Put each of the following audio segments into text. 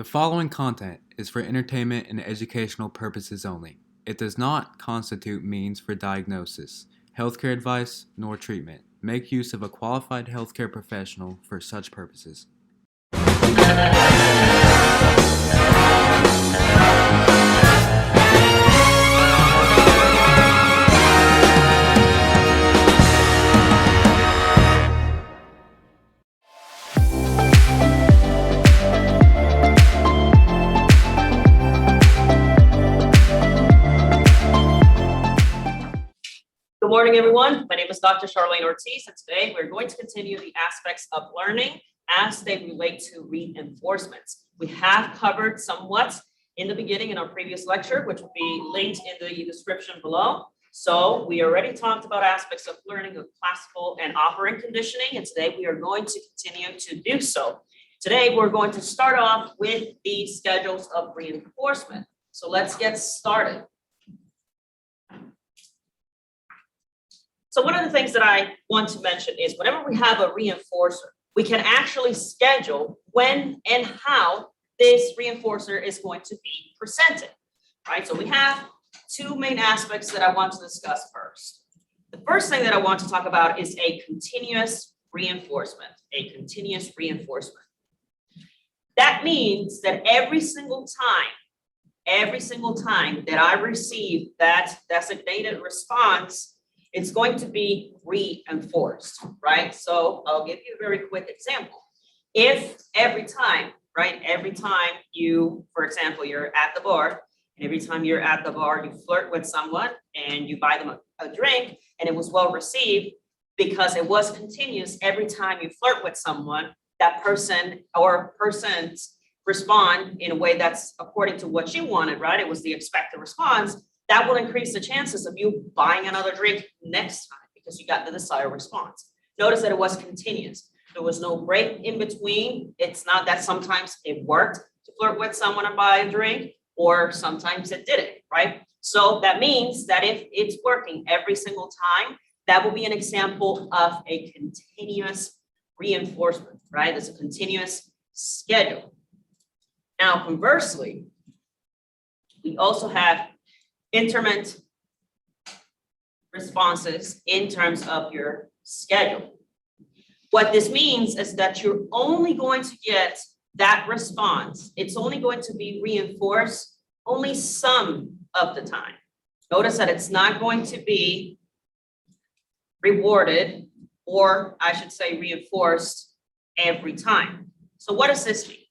The following content is for entertainment and educational purposes only. It does not constitute means for diagnosis, healthcare advice, nor treatment. Make use of a qualified healthcare professional for such purposes. Good morning, everyone. My name is Dr. Charlene Ortiz, and today we're going to continue the aspects of learning as they relate to reinforcements. We have covered somewhat in the beginning in our previous lecture, which will be linked in the description below. So we already talked about aspects of learning of classical and operant conditioning, and today we are going to continue to do so. Today, we're going to start off with the schedules of reinforcement. So let's get started. So one of the things that I want to mention is whenever we have a reinforcer, we can actually schedule when and how this reinforcer is going to be presented, right? So we have two main aspects that I want to discuss first. The first thing that I want to talk about is a continuous reinforcement, That means that every single time that I receive that designated response, it's going to be reinforced, right? So I'll give you a very quick example. If every time you, for example, you're at the bar, and every time you're at the bar, you flirt with someone and you buy them a drink and it was well received because it was continuous. Every time you flirt with someone, that person or persons respond in a way that's according to what you wanted, right? It was the expected response. That will increase the chances of you buying another drink next time because you got the desired response. Notice that it was continuous. There was no break in between. It's not that sometimes it worked to flirt with someone and buy a drink, or sometimes it didn't, right? So that means that if it's working every single time, that will be an example of a continuous reinforcement, right? It's a continuous schedule. Now, conversely, we also have intermittent responses in terms of your schedule. What this means is that you're only going to get that response. It's only going to be reinforced only some of the time. Notice that it's not going to be rewarded, or I should say reinforced every time. So what does this mean?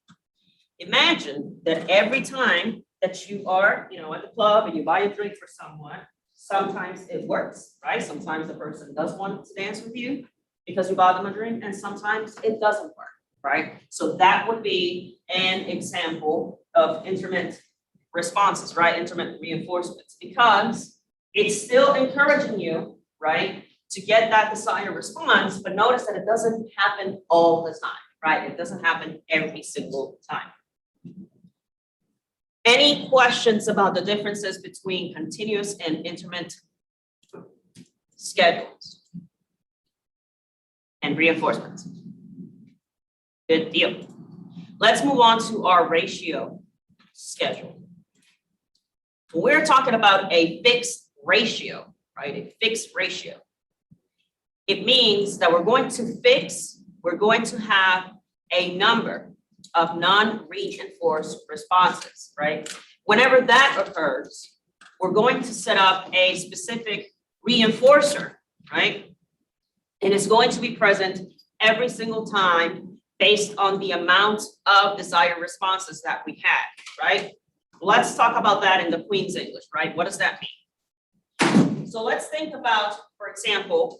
Imagine that every time that you are, at the club and you buy a drink for someone, sometimes it works, right? Sometimes the person does want to dance with you because you bought them a drink, and sometimes it doesn't work, right? So that would be an example of intermittent responses, right? Intermittent reinforcements, because it's still encouraging you, right, to get that desired response, but notice that it doesn't happen all the time, right? It doesn't happen every single time. Any questions about the differences between continuous and intermittent schedules and reinforcements? Good deal. Let's move on to our ratio schedule. We're talking about a fixed ratio, right? A fixed ratio. It means that we're going to have a number of non-reinforced responses, right? Whenever that occurs, we're going to set up a specific reinforcer, right? And it's going to be present every single time based on the amount of desired responses that we had, right? Let's talk about that in the Queen's English, right? What does that mean? So let's think about, for example,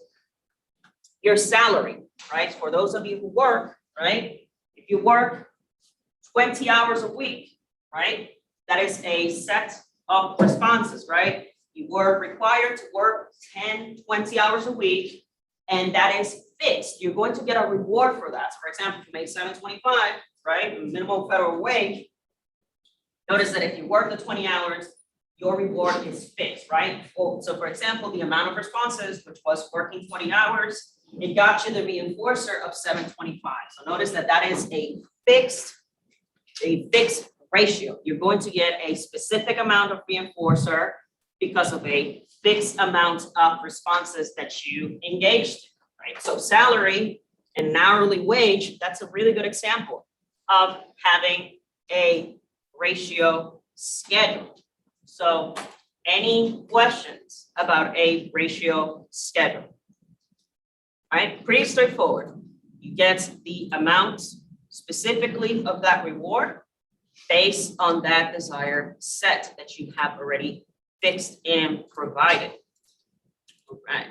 your salary, right? For those of you who work, right? If you work 20 hours a week, right? That is a set of responses, right? You were required to work 10, 20 hours a week, and that is fixed. You're going to get a reward for that. For example, if you make $7.25, right? Minimum federal wage. Notice that if you work the 20 hours, your reward is fixed, right? So for example, the amount of responses, which was working 20 hours, it got you the reinforcer of $7.25. So notice that that is a fixed a fixed ratio. You're going to get a specific amount of reinforcer because of a fixed amount of responses that you engaged in, right? So salary and hourly wage, that's a really good example of having a ratio schedule. So any questions about a ratio schedule? All right, pretty straightforward. You get the amount specifically of that reward based on that desired set that you have already fixed and provided. All right.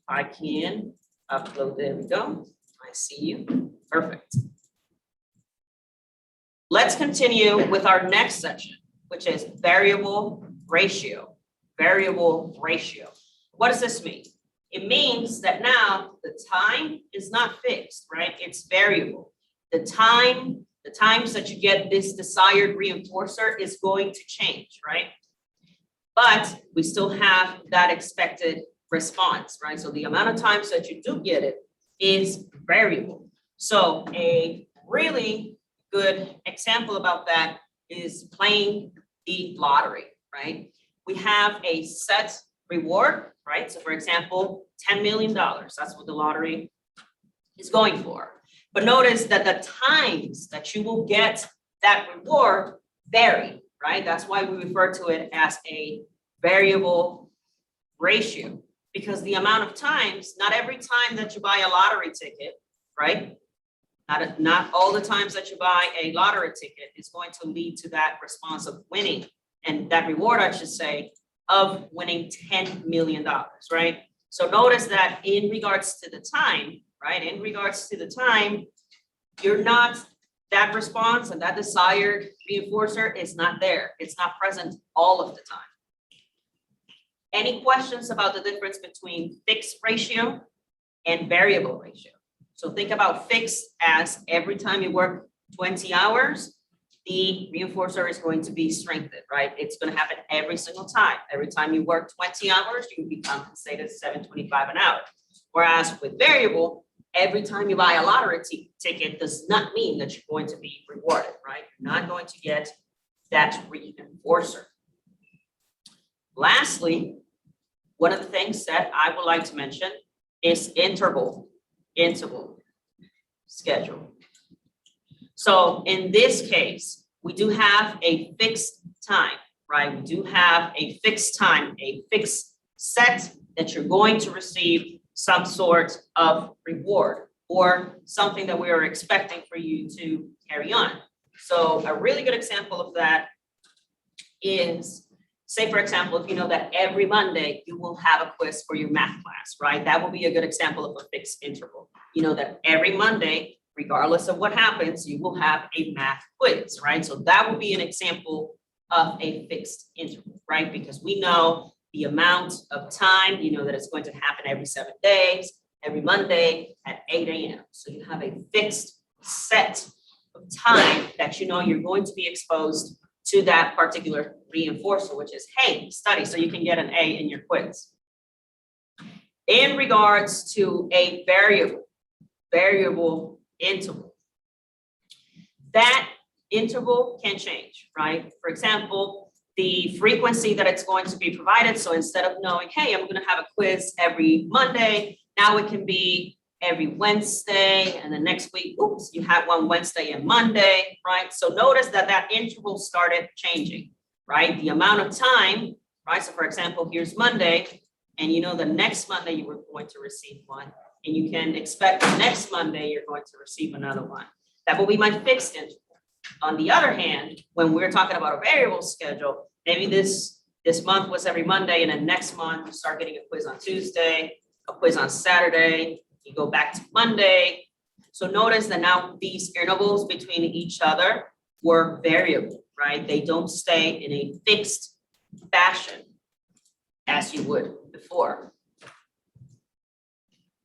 I can upload, there we go. I see you, perfect. Let's continue with our next section, which is variable ratio. Variable ratio. What does this mean? It means that now the time is not fixed, right? It's variable. The times that you get this desired reinforcer is going to change, right? But we still have that expected response, right? So the amount of times that you do get it is variable. So a really good example about that is playing the lottery, right? We have a set reward, right? So for example, $10 million, that's what the lottery is going for. But notice that the times that you will get that reward vary, right? That's why we refer to it as a variable ratio, because the amount of times, not every time that you buy a lottery ticket, right? Not all the times that you buy a lottery ticket is going to lead to that response of winning, and that reward, I should say, of winning $10 million, right? So notice that in regards to the time, right? In regards to the time, you're not, that response and that desired reinforcer is not there. It's not present all of the time. Any questions about the difference between fixed ratio and variable ratio? So think about fixed as every time you work 20 hours, the reinforcer is going to be strengthened, right? It's going to happen every single time. Every time you work 20 hours, you will be compensated $7.25 an hour. Whereas with variable, every time you buy a lottery ticket does not mean that you're going to be rewarded, right? You're not going to get that reinforcer. Lastly, one of the things that I would like to mention is interval schedule. So in this case, we do have a fixed time, right? We do have a fixed time, a fixed set that you're going to receive some sort of reward or something that we are expecting for you to carry on. So a really good example of that is, say, for example, if you know that every Monday you will have a quiz for your math class, right? That would be a good example of a fixed interval. You know that every Monday, regardless of what happens, you will have a math quiz, right? So that would be an example of a fixed interval, right? Because we know the amount of time, you know that it's going to happen every 7 days, every Monday at 8 a.m. So you have a fixed set of time that you know you're going to be exposed to that particular reinforcer, which is, hey, study so you can get an A in your quiz. In regards to a variable interval, that interval can change, right? For example, the frequency that it's going to be provided. So instead of knowing, hey, I'm going to have a quiz every Monday, now it can be every Wednesday, and the next week, oops, you have one Wednesday and Monday, right? So notice that that interval started changing, right? The amount of time, right? So for example, here's Monday, and you know the next Monday you were going to receive one, and you can expect the next Monday you're going to receive another one. That will be my fixed interval. On the other hand, when we're talking about a variable schedule, maybe this month was every Monday, and then next month you start getting a quiz on Tuesday, a quiz on Saturday, you go back to Monday. So notice that now these intervals between each other were variable, right? They don't stay in a fixed fashion as you would before.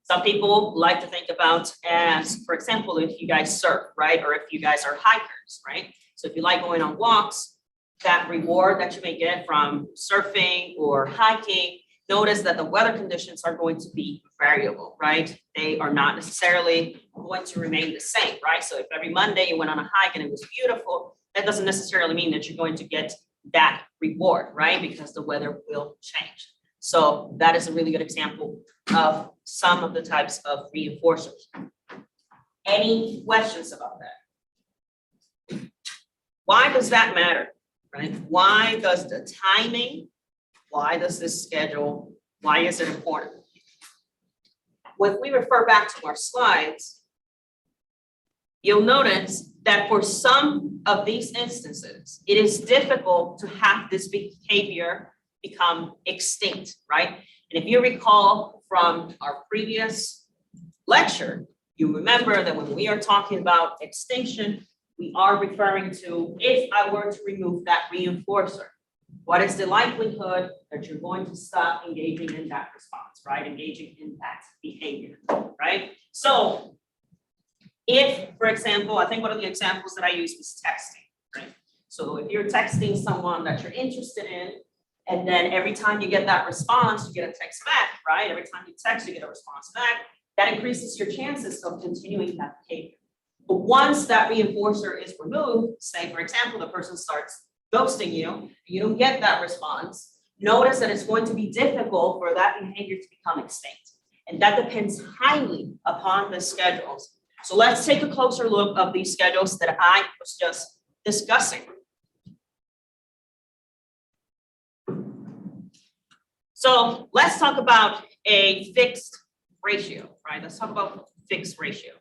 Some people like to think about as, for example, if you guys surf, right? Or if you guys are hikers, right? So if you like going on walks, that reward that you may get from surfing or hiking notice that the weather conditions are going to be variable, right? They are not necessarily going to remain the same, right? So if every Monday you went on a hike and it was beautiful, that doesn't necessarily mean that you're going to get that reward, right? Because the weather will change. So that is a really good example of some of the types of reinforcers. Any questions about that? Why does that matter, right? Why does the timing, why does this schedule, why is it important? When we refer back to our slides, you'll notice that for some of these instances, it is difficult to have this behavior become extinct, right? And if you recall from our previous lecture, you remember that when we are talking about extinction, we are referring to if I were to remove that reinforcer, what is the likelihood that you're going to stop engaging in that response, right? Engaging in that behavior, right? So if, for example, I think one of the examples that I used was texting, right? So if you're texting someone that you're interested in, and then every time you get that response, you get a text back, right? Every time you text, you get a response back. That increases your chances of continuing that behavior. But once that reinforcer is removed, say, for example, the person starts ghosting you, you don't get that response, notice that it's going to be difficult for that behavior to become extinct. And that depends highly upon the schedules. So let's take a closer look of these schedules that I was just discussing. So let's talk about a fixed ratio, right? Let's talk about fixed ratio,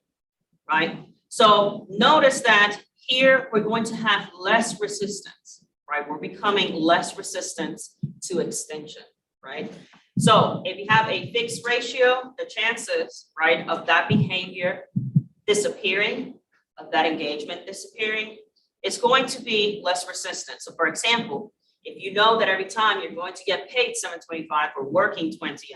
right? So notice that here we're going to have less resistance, right? We're becoming less resistant to extinction, right? So if you have a fixed ratio, the chances, right, of that behavior disappearing, of that engagement disappearing, it's going to be less resistant. So for example, if you know that every time you're going to get paid $7.25 for working 20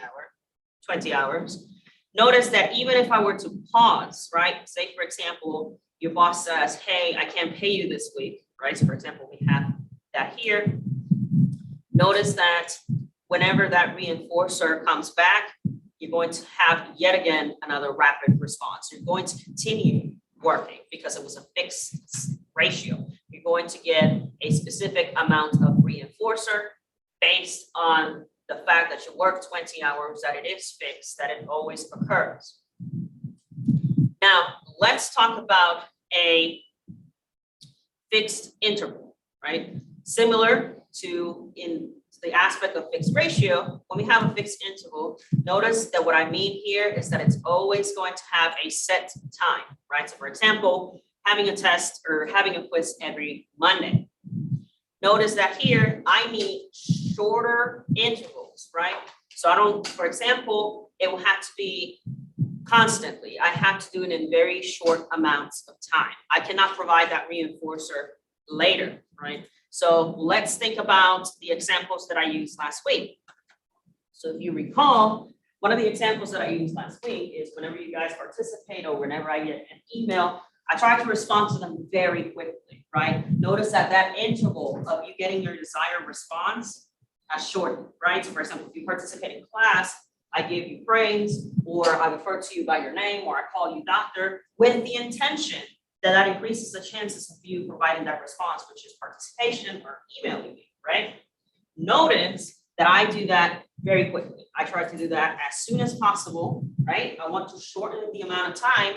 hours, notice that even if I were to pause, right? Say, for example, your boss says, hey, I can't pay you this week, right? So for example, we have that here. Notice that whenever that reinforcer comes back, you're going to have yet again another rapid response. You're going to continue working because it was a fixed ratio. You're going to get a specific amount of reinforcer based on the fact that you work 20 hours, that it is fixed, that it always occurs. Now, let's talk about a fixed interval, right? Similar to in the aspect of fixed ratio, when we have a fixed interval, notice that what I mean here is that it's always going to have a set time, right? So for example, having a test or having a quiz every Monday. Notice that here, I need shorter intervals, right? So I don't, for example, it will have to be constantly. I have to do it in very short amounts of time. I cannot provide that reinforcer later, right? So let's think about the examples that I used last week. So if you recall, one of the examples that I used last week is whenever you guys participate or whenever I get an email, I try to respond to them very quickly, right? Notice that that interval of you getting your desired response has shortened, right? So for example, if you participate in class, I give you praise, or I refer to you by your name, or I call you doctor, with the intention that increases the chances of you providing that response, which is participation or emailing me, right? Notice that I do that very quickly. I try to do that as soon as possible, right? I want to shorten the amount of time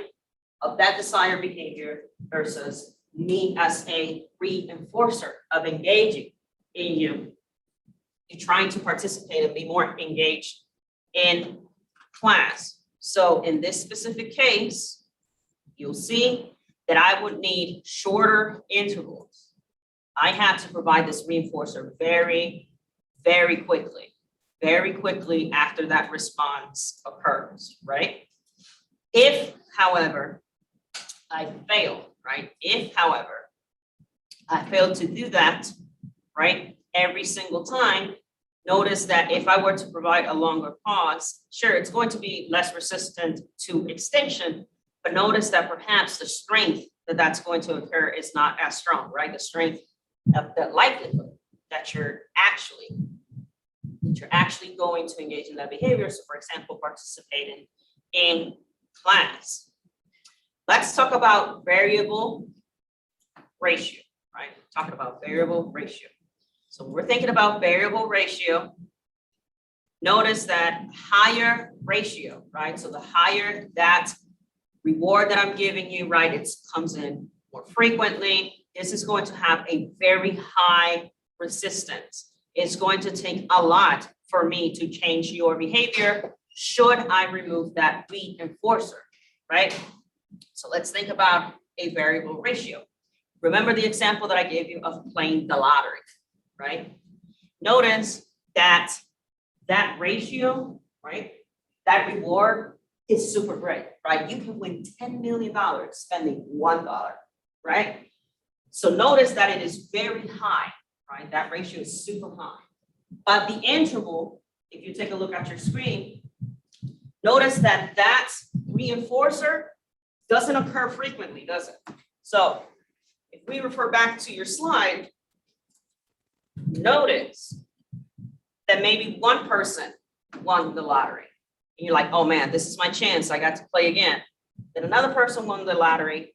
of that desired behavior versus me as a reinforcer of engaging in you. You're trying to participate and be more engaged in class. So in this specific case, you'll see that I would need shorter intervals. I have to provide this reinforcer very, very quickly after that response occurs, right? If, however, I fail, right? If, however, I fail to do that, right, every single time, notice that if I were to provide a longer pause, sure, it's going to be less resistant to extinction, but notice that perhaps the strength that that's going to occur is not as strong, right? The strength of the likelihood that you're actually that you're actually going to engage in that behavior. So for example, participating in class. Let's talk about variable ratio, right? Talking about variable ratio. So when we're thinking about variable ratio, notice that higher ratio, right? So the higher that reward that I'm giving you, right, it comes in more frequently. This is going to have a very high resistance. It's going to take a lot for me to change your behavior should I remove that reinforcer, right? So let's think about a variable ratio. Remember the example that I gave you of playing the lottery, right? Notice that that ratio, right? That reward is super great, right? You can win $10 million spending $1, right? So notice that it is very high, right? That ratio is super high. But the interval, if you take a look at your screen, notice that that reinforcer doesn't occur frequently, does it? So if we refer back to your slide, notice that maybe one person won the lottery. And you're like, oh man, this is my chance. I got to play again. Then another person won the lottery,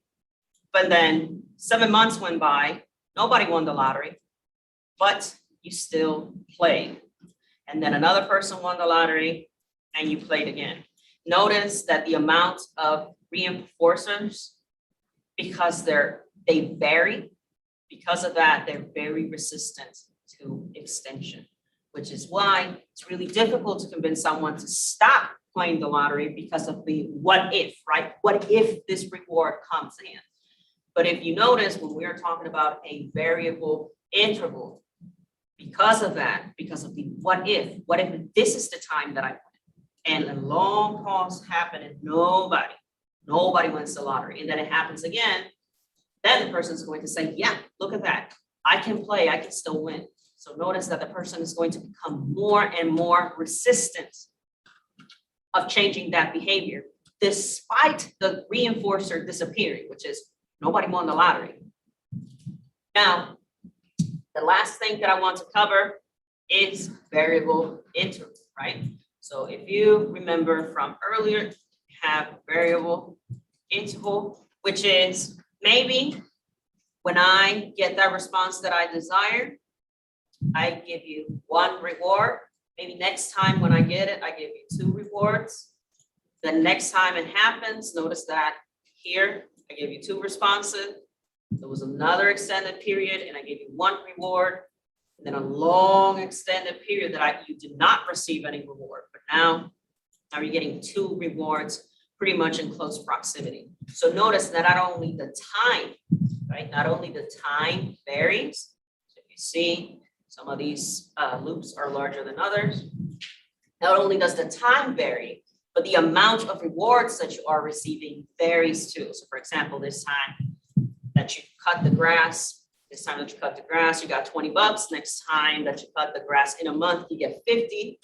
but then 7 months went by, nobody won the lottery, but you still played. And then another person won the lottery and you played again. Notice that the amount of reinforcers, because they vary, because of that, they're very resistant to extension, which is why it's really difficult to convince someone to stop playing the lottery because of the what if, right? What if this reward comes in? But if you notice, when we're talking about a variable interval, because of that, because of the what if this is the time that I play, and a long pause happen and nobody wins the lottery, and then it happens again, then the person's going to say, yeah, look at that. I can play, I can still win. So notice that the person is going to become more and more resistant of changing that behavior, despite the reinforcer disappearing, which is nobody won the lottery. Now, the last thing that I want to cover is variable interval, right? So if you remember from earlier, we have variable interval, which is maybe when I get that response that I desire, I give you one reward. Maybe next time when I get it, I give you 2 rewards. The next time it happens, notice that here, I gave you 2 responses. There was another extended period and I gave you 1 reward. And then a long extended period that you did not receive any reward. But now you're getting 2 rewards pretty much in close proximity. So notice that not only the time, right? Not only the time varies. So if you see, some of these loops are larger than others. Not only does the time vary, but the amount of rewards that you are receiving varies too. So for example, this time that you cut the grass, you got $20. Next time that you cut the grass in a month, you get 50.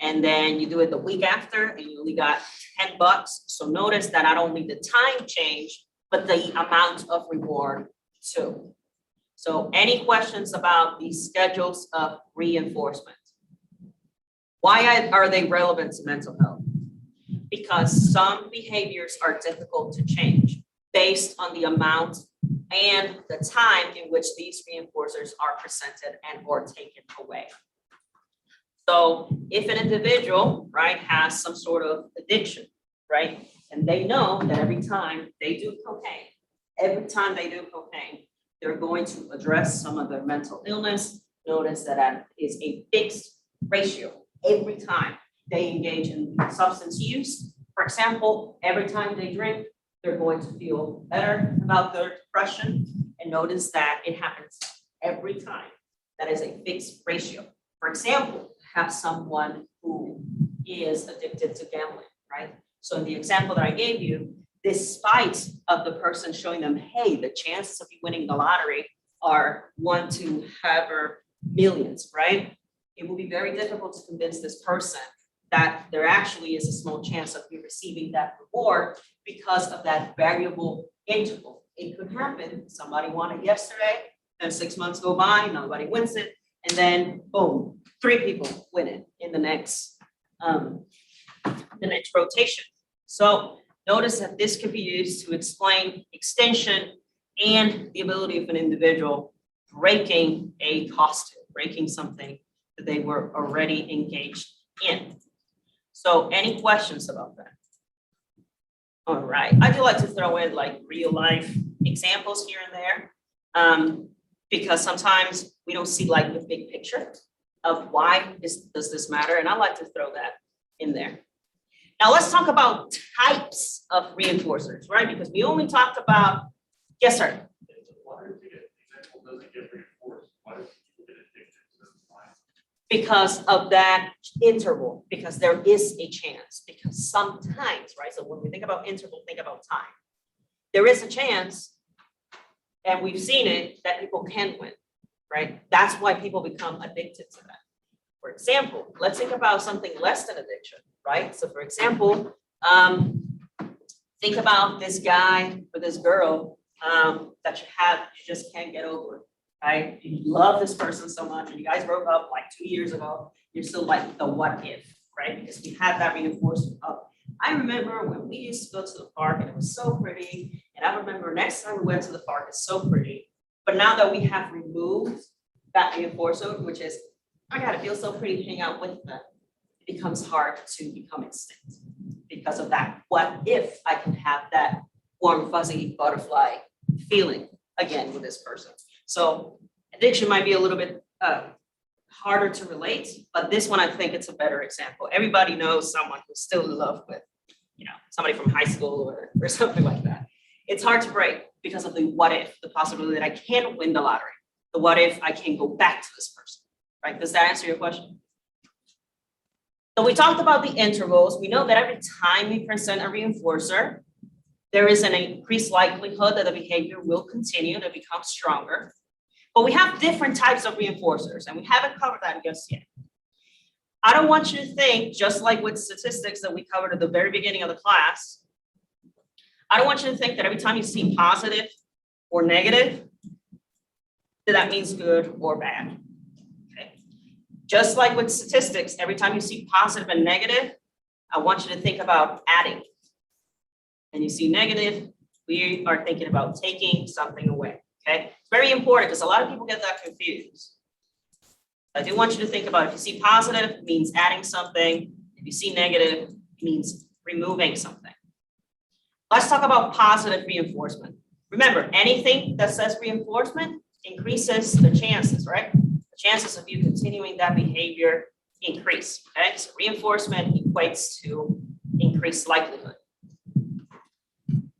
And then you do it the week after and you only got $10. So notice that not only the time changed, but the amount of reward too. So any questions about these schedules of reinforcement? Why are they relevant to mental health? Because some behaviors are difficult to change based on the amount and the time in which these reinforcers are presented and or taken away. So if an individual, right, has some sort of addiction, right, and they know that every time they do cocaine, they're going to address some of their mental illness. Notice that that is a fixed ratio. Every time they engage in substance use, for example, every time they drink, they're going to feel better about their depression. And notice that it happens every time. That is a fixed ratio. For example, have someone who is addicted to gambling, right? So in the example that I gave you, despite of the person showing them, hey, the chances of you winning the lottery are 1 to however millions, right? It will be very difficult to convince this person that there actually is a small chance of you receiving that reward because of that variable interval. It could happen. Somebody won it yesterday, then 6 months go by, nobody wins it. and then boom, 3 people win it in the next rotation. So notice that this could be used to explain extension and the ability of an individual breaking a costume, breaking something that they were already engaged in. So any questions about that? All right, I do like to throw in like real life examples here and there, because sometimes we don't see like the big picture of why does this matter, and I like to throw that in there. Now let's talk about types of reinforcers, right? Because we only talked about, yes, sir. Why if the example doesn't get reinforced? Why do people get addicted to the line? Because of that interval, because there is a chance, because sometimes, right? So when we think about interval, think about time. There is a chance, and we've seen it, that people can win, right? That's why people become addicted to that. For example, let's think about something less than addiction, right? So for example, think about this guy or this girl that you just can't get over, right? You love this person so much, and you guys broke up like 2 years ago. You're still like the what if, right? Because we had that reinforcement of, I remember when we used to go to the park and it was so pretty. And I remember next time we went to the park, it's so pretty. But now that we have removed that reinforcer, which is, I gotta feel so pretty to hang out with them, it becomes hard to become extinct because of that. What if I can have that warm, fuzzy butterfly feeling again with this person? So addiction might be a little bit harder to relate, but this one, I think it's a better example. Everybody knows someone who's still in love with, somebody from high school or something like that. It's hard to break because of the what if, the possibility that I can't win the lottery. The what if I can go back to this person, right? Does that answer your question? So we talked about the intervals. We know that every time we present a reinforcer, there is an increased likelihood that the behavior will continue to become stronger. But we have different types of reinforcers, and we haven't covered that just yet. I don't want you to think, just like with statistics that we covered at the very beginning of the class, I don't want you to think that every time you see positive or negative, that means good or bad. Okay. Just like with statistics, every time you see positive and negative, I want you to think about adding. And you see negative, we are thinking about taking something away. Okay, it's very important because a lot of people get that confused. I do want you to think about, if you see positive, it means adding something. If you see negative, it means removing something. Let's talk about positive reinforcement. Remember, anything that says reinforcement increases the chances, right? The chances of you continuing that behavior increase. Okay, so reinforcement equates to increased likelihood.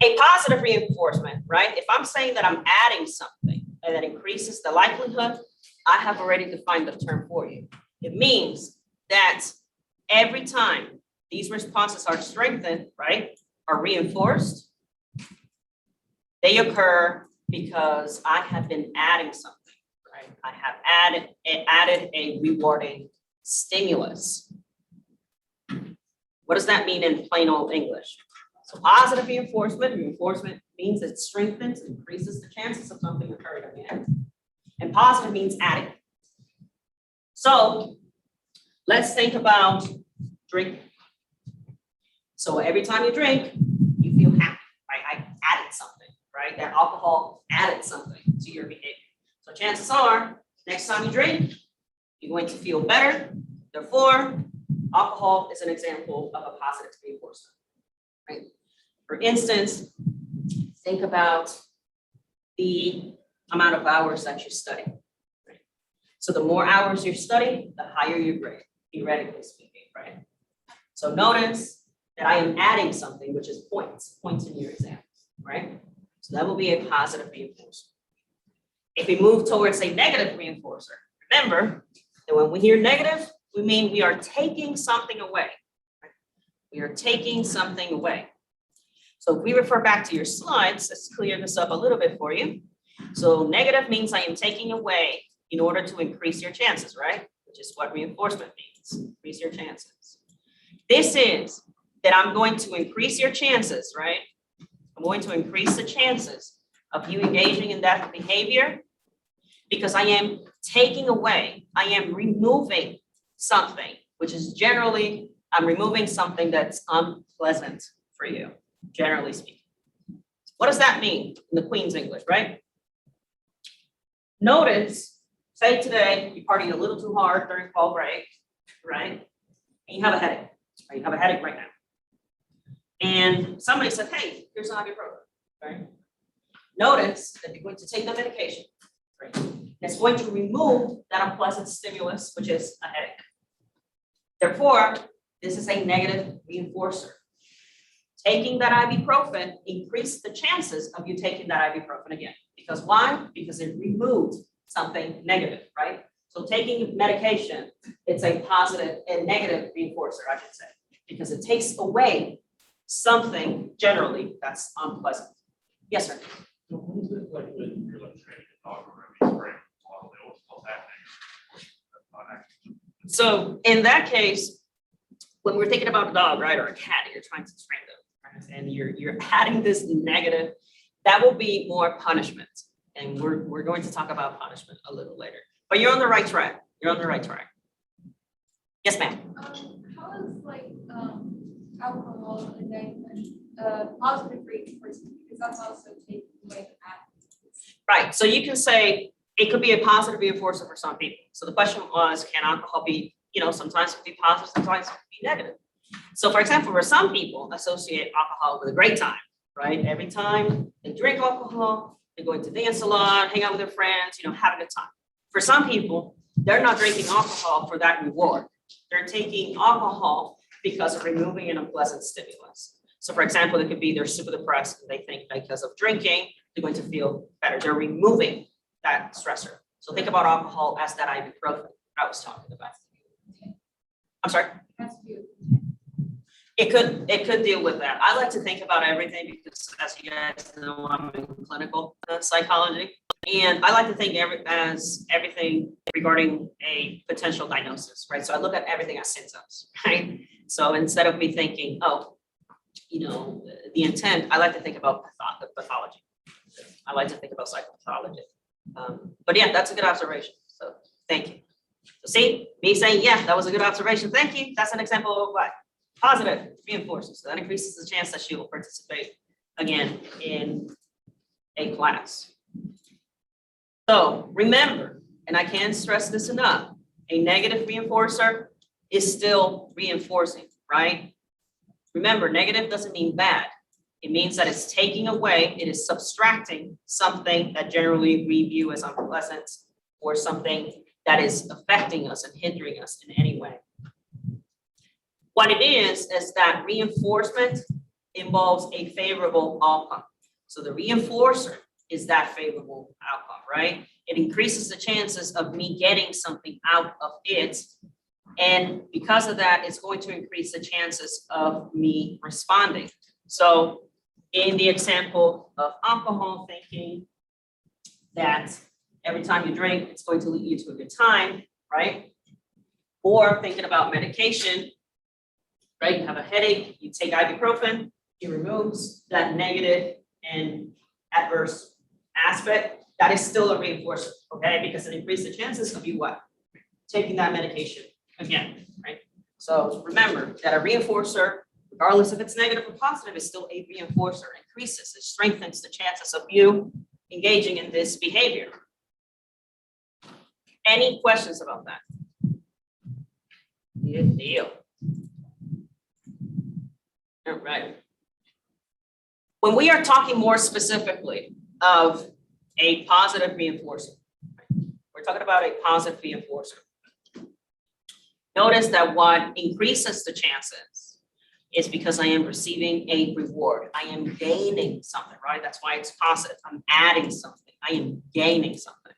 A positive reinforcement, right? If I'm saying that I'm adding something and that increases the likelihood, I have already defined the term for you. It means that every time these responses are strengthened, right, are reinforced, they occur because I have been adding something, right? I have added a rewarding stimulus. What does that mean in plain old English? So positive reinforcement means it strengthens, increases the chances of something occurring again. And positive means adding. So let's think about drinking. So every time you drink, you feel happy, right? I added something, right? That alcohol added something to your behavior. So chances are, next time you drink, you're going to feel better. Therefore, alcohol is an example of a positive reinforcement, right? For instance, think about the amount of hours that you study. Right? So the more hours you study, the higher your grade, theoretically speaking, right? So notice that I am adding something, which is points in your exam, right? So that will be a positive reinforcer. If we move towards a negative reinforcer, remember that when we hear negative, we mean we are taking something away. Right? We are taking something away. So if we refer back to your slides, let's clear this up a little bit for you. So negative means I am taking away in order to increase your chances, right? Which is what reinforcement means, increase your chances. This is that I'm going to increase your chances, right? I'm going to increase the chances of you engaging in that behavior because I am taking away I am removing something, which is generally, I'm removing something that's unpleasant for you, generally speaking. What does that mean in the Queen's English, right? Notice, say today you partied a little too hard during fall break, right? And you have a headache, or you have a headache right now. And somebody said, hey, here's an ibuprofen, right? Notice that you're going to take the medication, right? It's going to remove that unpleasant stimulus, which is a headache. Therefore, this is a negative reinforcer. Taking that ibuprofen increased the chances of you taking that ibuprofen again. Because why? Because it removed something negative, right? So taking medication, it's a positive and negative reinforcer, I should say, because it takes away something generally that's unpleasant. Yes, sir. So what is it like when you're like training a dog or a spray? What's happening? Not actually. So in that case, when we're thinking about a dog, right, or a cat, you're trying to train them, right, and you're adding this negative, that will be more punishment. And we're going to talk about punishment a little later. But you're on the right track. You're on the right track. Yes, ma'am. How is like alcohol and then positive reinforcement, because that's also taking away the bad. Right. So you can say it could be a positive reinforcer for some people. So the question was, can alcohol be, sometimes it can be positive, sometimes it can be negative. So for example, for some people associate alcohol with a great time, right? Every time they drink alcohol, they're going to dance a lot, hang out with their friends, have a good time. For some people, they're not drinking alcohol for that reward. They're taking alcohol because of removing an unpleasant stimulus. So for example, it could be they're super depressed and they think because of drinking, they're going to feel better. They're removing that stressor. So think about alcohol as that ibuprofen I was talking about. I'm sorry? It could deal with that. I like to think about everything because, as you guys know, I'm in clinical psychology. And I like to think as everything regarding a potential diagnosis, right? So I look at everything as symptoms, right? So instead of me thinking, the intent, I like to think about pathology. I like to think about psychopathology. But yeah, that's a good observation. So thank you. So see, me saying, yeah, that was a good observation. Thank you. That's an example of what? Positive reinforcement. So that increases the chance that she will participate again in a class. So remember, and I can't stress this enough, a negative reinforcer is still reinforcing, right? Remember, negative doesn't mean bad. It means that it's taking away, it is subtracting something that generally we view as unpleasant or something that is affecting us and hindering us in any way. What it is that reinforcement involves a favorable outcome. So the reinforcer is that favorable outcome, right? It increases the chances of me getting something out of it. And because of that, it's going to increase the chances of me responding. So in the example of alcohol, thinking that every time you drink, it's going to lead you to a good time, right? Or thinking about medication, right? You have a headache, you take ibuprofen, it removes that negative and adverse aspect. That is still a reinforcer, okay? Because it increases the chances of you what? Taking that medication again, right? So remember that a reinforcer, regardless if it's negative or positive, is still a reinforcer. It increases, it strengthens the chances of you engaging in this behavior. Any questions about that? Good deal. All right. When we are talking more specifically of a positive reinforcer, we're talking about a positive reinforcer. Notice that what increases the chances is because I am receiving a reward. I am gaining something, right? That's why it's positive. I'm adding something. I am gaining something.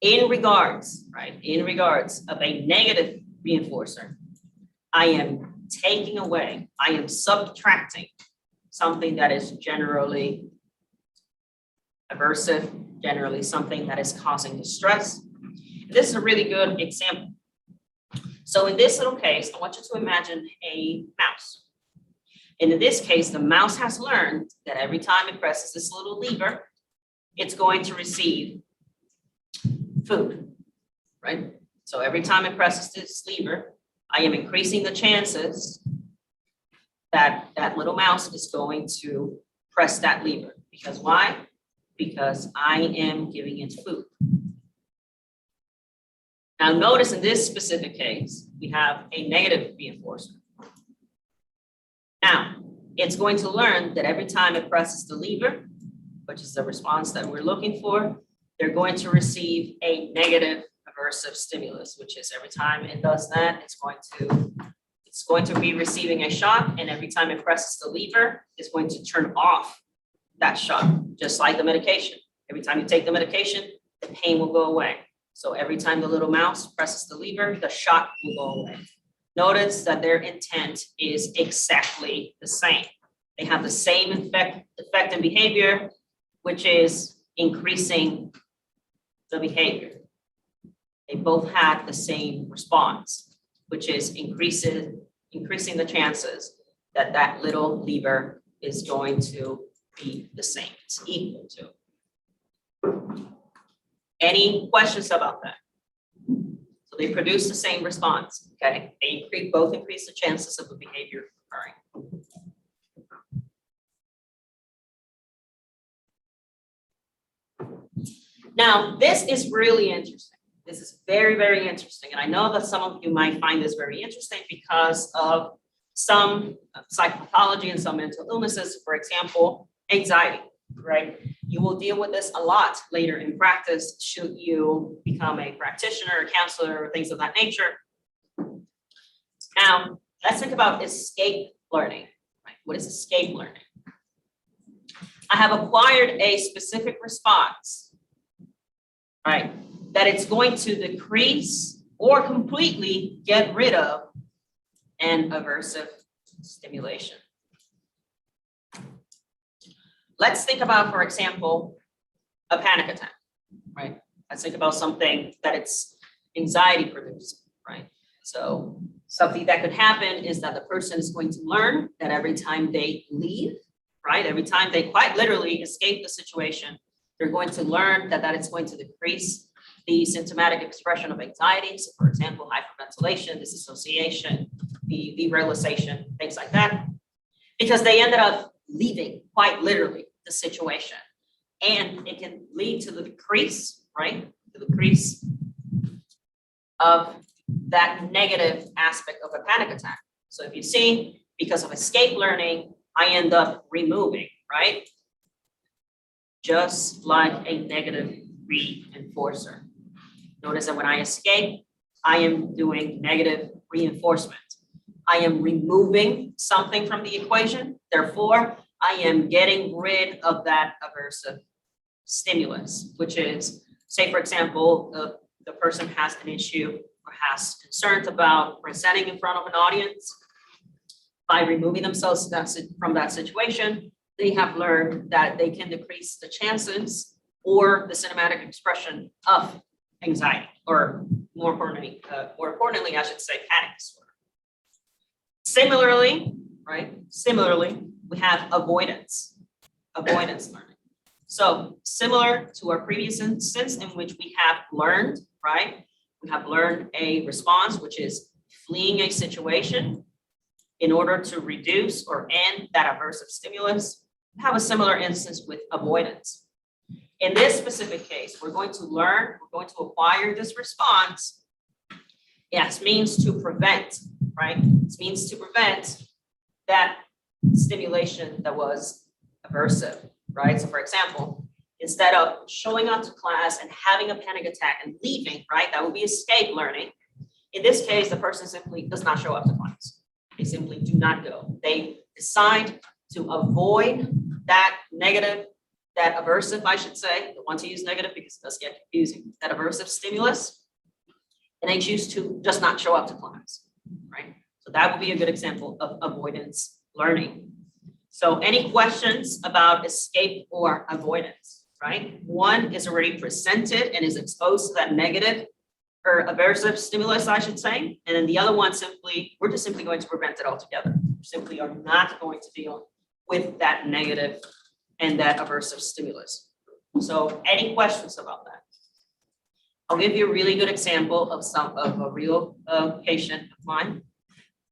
In regards, right? In regards of a negative reinforcer, I am taking away, I am subtracting something that is generally aversive, generally something that is causing distress. This is a really good example. So in this little case, I want you to imagine a mouse. And in this case, the mouse has learned that every time it presses this little lever, it's going to receive food. right? So every time it presses this lever, I am increasing the chances that that little mouse is going to press that lever. Because why? Because I am giving it food. Now notice in this specific case, we have a negative reinforcement. Now, it's going to learn that every time it presses the lever, which is the response that we're looking for, they're going to receive a negative aversive stimulus, which is every time it does that, it's going to be receiving a shock, and every time it presses the lever, it's going to turn off that shock, just like the medication. Every time you take the medication, the pain will go away. So every time the little mouse presses the lever, the shock will go away. Notice that their intent is exactly the same. They have the same effect and behavior, which is increasing the behavior. They both had the same response, which is increasing the chances that that little lever is going to be the same, it's equal to. Any questions about that? So they produce the same response, okay? They both increase the chances of the behavior occurring. Now, this is really interesting. This is very, very interesting. And I know that some of you might find this very interesting because of some psychopathology and some mental illnesses, for example, anxiety, right? You will deal with this a lot later in practice should you become a practitioner, a counselor, or things of that nature. Now, let's think about escape learning, right? What is escape learning? I have acquired a specific response, right? That it's going to decrease or completely get rid of an aversive stimulation. Let's think about, for example, a panic attack, right? Let's think about something that it's anxiety producing, right? So something that could happen is that the person is going to learn that every time they leave, right? Every time they quite literally escape the situation, they're going to learn that it's going to decrease the symptomatic expression of anxiety. So for example, hyperventilation, disassociation, the derealization, things like that, because they ended up leaving quite literally the situation. And it can lead to the decrease, right? The decrease of that negative aspect of a panic attack. So if you see, because of escape learning, I end up removing, right? Just like a negative reinforcer. Notice that when I escape, I am doing negative reinforcement. I am removing something from the equation. Therefore, I am getting rid of that aversive stimulus, which is, say, for example, the person has an issue or has concerns about presenting in front of an audience. By removing themselves from that situation, they have learned that they can decrease the chances or the cinematic expression of anxiety, or more importantly, I should say panic disorder. Similarly, right? Similarly, we have avoidance learning. So similar to our previous instance in which we have learned, right? We have learned a response, which is fleeing a situation in order to reduce or end that aversive stimulus. We have a similar instance with avoidance. In this specific case, we're going to acquire this response. Yes, means to prevent, right? It means to prevent that stimulation that was aversive, right? So for example, instead of showing up to class and having a panic attack and leaving, right? That would be escape learning. In this case, the person simply does not show up to class. They simply do not go. They decide to avoid that negative, that aversive, I should say. I want to use negative because it does get confusing. That aversive stimulus, and they choose to just not show up to class, right? So that would be a good example of avoidance learning. So any questions about escape or avoidance, right? One is already presented and is exposed to that negative or aversive stimulus, I should say. And then the other one we're just simply going to prevent it altogether. We simply are not going to deal with that negative and that aversive stimulus. So any questions about that? I'll give you a really good example of a real patient of mine.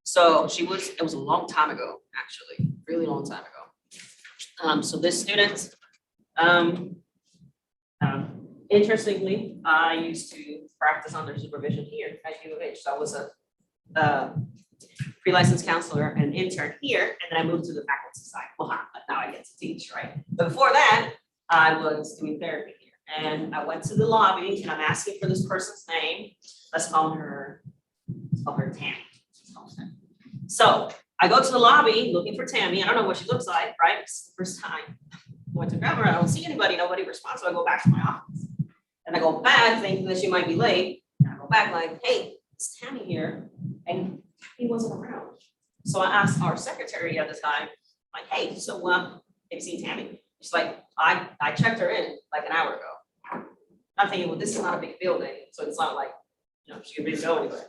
So it was a long time ago, actually, really long time ago. So this student, interestingly, I used to practice under supervision here at U of H. So I was a pre-licensed counselor and intern here, and then I moved to the faculty side. Well, now I get to teach, right? But before that, I was doing therapy here. And I went to the lobby and I'm asking for this person's name. Let's call her Tammy. So I go to the lobby looking for Tammy. I don't know what she looks like, right? It's the first time. I went to grab her. I don't see anybody. Nobody responds. So I go back to my office. And I go back thinking that she might be late. And I go back like, hey, it's Tammy here. And he wasn't around. So I asked our secretary at the time, like, hey, so have you seen Tammy? She's like, I checked her in like an hour ago. I'm thinking, well, this is not a big building, so it's not like, she could really go anywhere.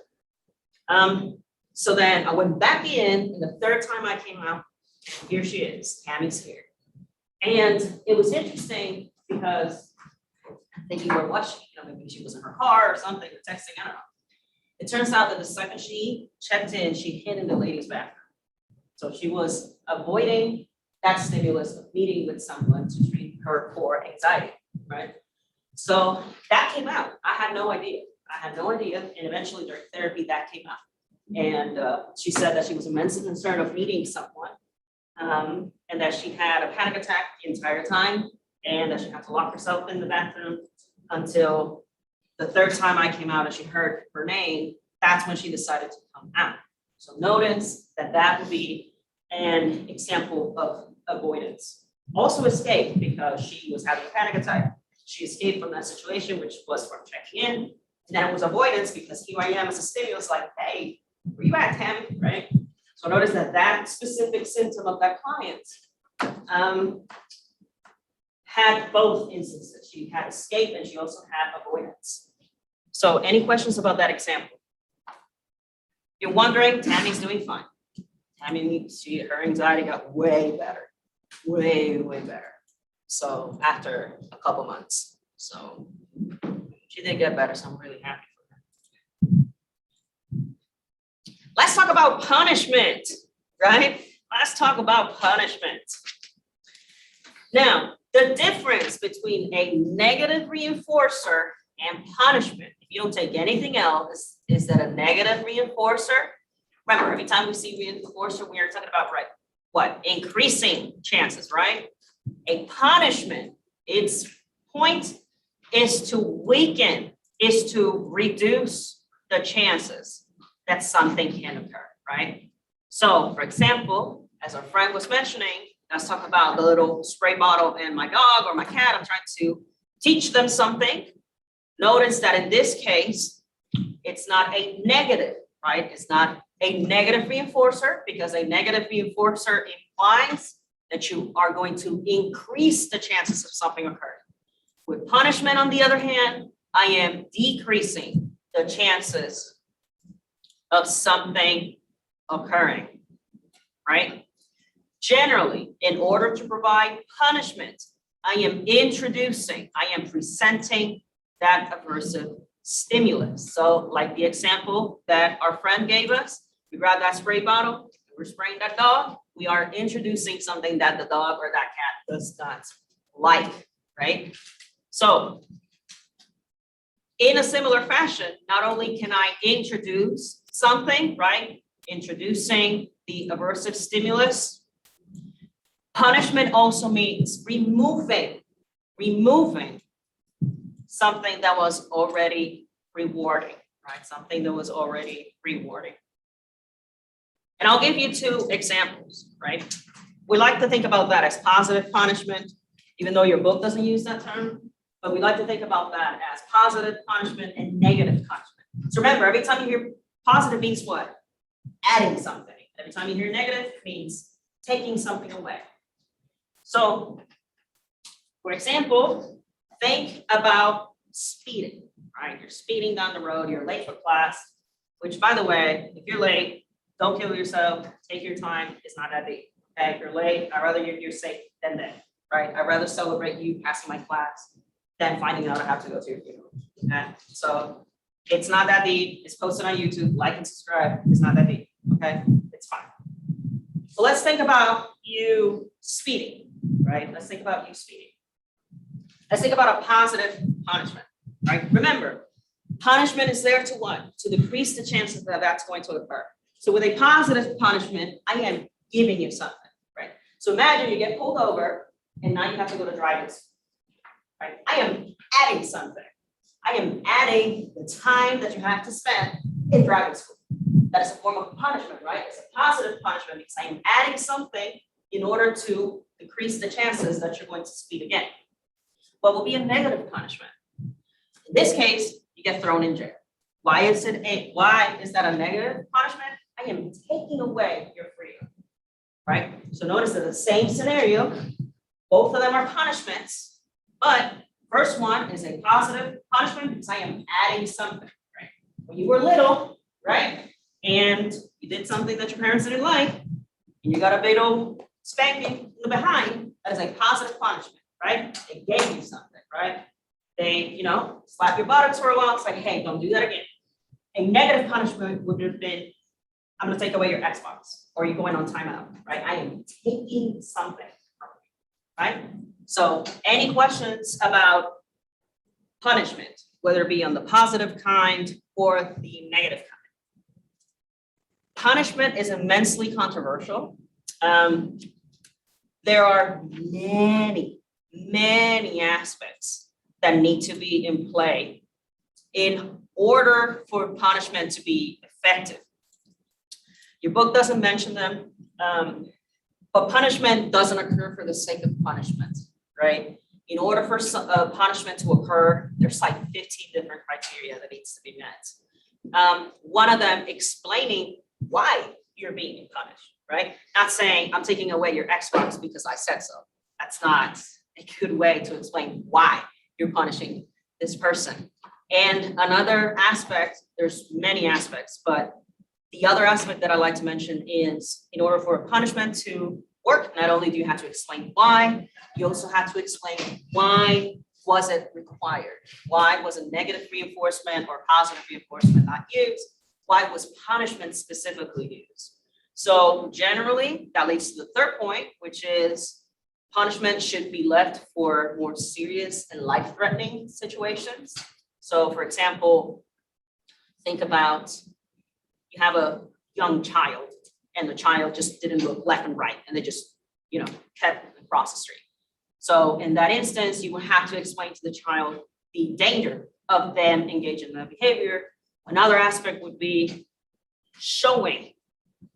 So then I went back in, and the third time I came out, here she is, Tammy's here. And it was interesting because I think you were watching, maybe she was in her car or something, or texting, I don't know. It turns out that the second she checked in, she hid in the ladies' bathroom. So she was avoiding that stimulus of meeting with someone to treat her for anxiety, right? So that came out. I had no idea. And eventually during therapy, that came out. And she said that she was immensely concerned of meeting someone, and that she had a panic attack the entire time, and that she had to lock herself in the bathroom until the third time I came out and she heard her name. That's when she decided to come out. So notice that that would be an example of avoidance. Also escape, because she was having a panic attack. She escaped from that situation, which was from checking in. And then it was avoidance, because here I am as a stimulus, like, hey, where you at, Tammy, right? So notice that that specific symptom of that client had both instances. She had escape and she also had avoidance. So any questions about that example? You're wondering, Tammy's doing fine. Tammy, her anxiety got way better, way better. So after a couple months, so she did get better. So I'm really happy for her. Let's talk about punishment, right? Let's talk about punishment. Now, the difference between a negative reinforcer and punishment, if you don't take anything else, is that a negative reinforcer, remember, every time we see reinforcer, we are talking about, right, what? Increasing chances, right? A punishment, its point is to weaken, is to reduce the chances that something can occur, right? So, for example, as our friend was mentioning, let's talk about the little spray bottle and my dog or my cat. I'm trying to teach them something. Notice that in this case, it's not a negative, right? It's not a negative reinforcer, because a negative reinforcer implies that you are going to increase the chances of something occurring. With punishment, on the other hand, I am decreasing the chances of something occurring, right? Generally, in order to provide punishment, I am presenting that aversive stimulus. So like the example that our friend gave us, we grab that spray bottle, we're spraying that dog, we are introducing something that the dog or that cat does not like, right? So in a similar fashion, not only can I introduce something, right? Introducing the aversive stimulus, punishment also means removing something that was already rewarding, right? Something that was already rewarding. And I'll give you two examples, right? We like to think about that as positive punishment, even though your book doesn't use that term, but we like to think about that as positive punishment and negative punishment. So remember, every time you hear positive means what? Adding something. Every time you hear negative means taking something away. So, for example, think about speeding, right? You're speeding down the road, you're late for class, which, by the way, if you're late, don't kill yourself, take your time, it's not that deep. Okay, if you're late, I'd rather you're safe than dead, right? I'd rather celebrate you passing my class than finding out I have to go to your funeral. Okay, so it's not that deep. It's posted on YouTube. Like and subscribe. It's not that deep. Okay, it's fine. So let's think about you speeding, right? Let's think about you speeding. Let's think about a positive punishment, right? Remember, punishment is there to what? To decrease the chances that that's going to occur. So with a positive punishment, I am giving you something, right? So imagine you get pulled over and now you have to go to driving school, right? I am adding something. I am adding the time that you have to spend in driving school. That is a form of punishment, right? It's a positive punishment because I am adding something in order to decrease the chances that you're going to speed again. What will be a negative punishment? In this case, you get thrown in jail. Why is that a negative punishment? I am taking away your freedom, right? So notice that the same scenario, both of them are punishments, but first one is a positive punishment because I am adding something, right? When you were little, right? And you did something that your parents didn't like, and you got a big old spanking in the behind, that is a positive punishment, right? They gave you something, right? They, slap your buttocks for a while, it's like, hey, don't do that again. A negative punishment would have been, I'm gonna take away your Xbox, or you're going on timeout, right? I am taking something from you, right? So any questions about punishment, whether it be on the positive kind or the negative kind? Punishment is immensely controversial. There are many aspects that need to be in play in order for punishment to be effective. Your book doesn't mention them, but punishment doesn't occur for the sake of punishment, right? In order for punishment to occur, there's like 15 different criteria that needs to be met. One of them explaining why you're being punished, right? Not saying I'm taking away your Xbox because I said so. That's not a good way to explain why you're punishing this person. And another aspect, there's many aspects, but the other aspect that I like to mention is in order for a punishment to work, not only do you have to explain why, you also have to explain why was it required? Why was a negative reinforcement or positive reinforcement not used? Why was punishment specifically used? So generally, that leads to the third point, which is punishment should be left for more serious and life-threatening situations. So for example, think about you have a young child and the child just didn't look left and right and they just, kept across the street. So in that instance, you would have to explain to the child the danger of them engaging in that behavior. Another aspect would be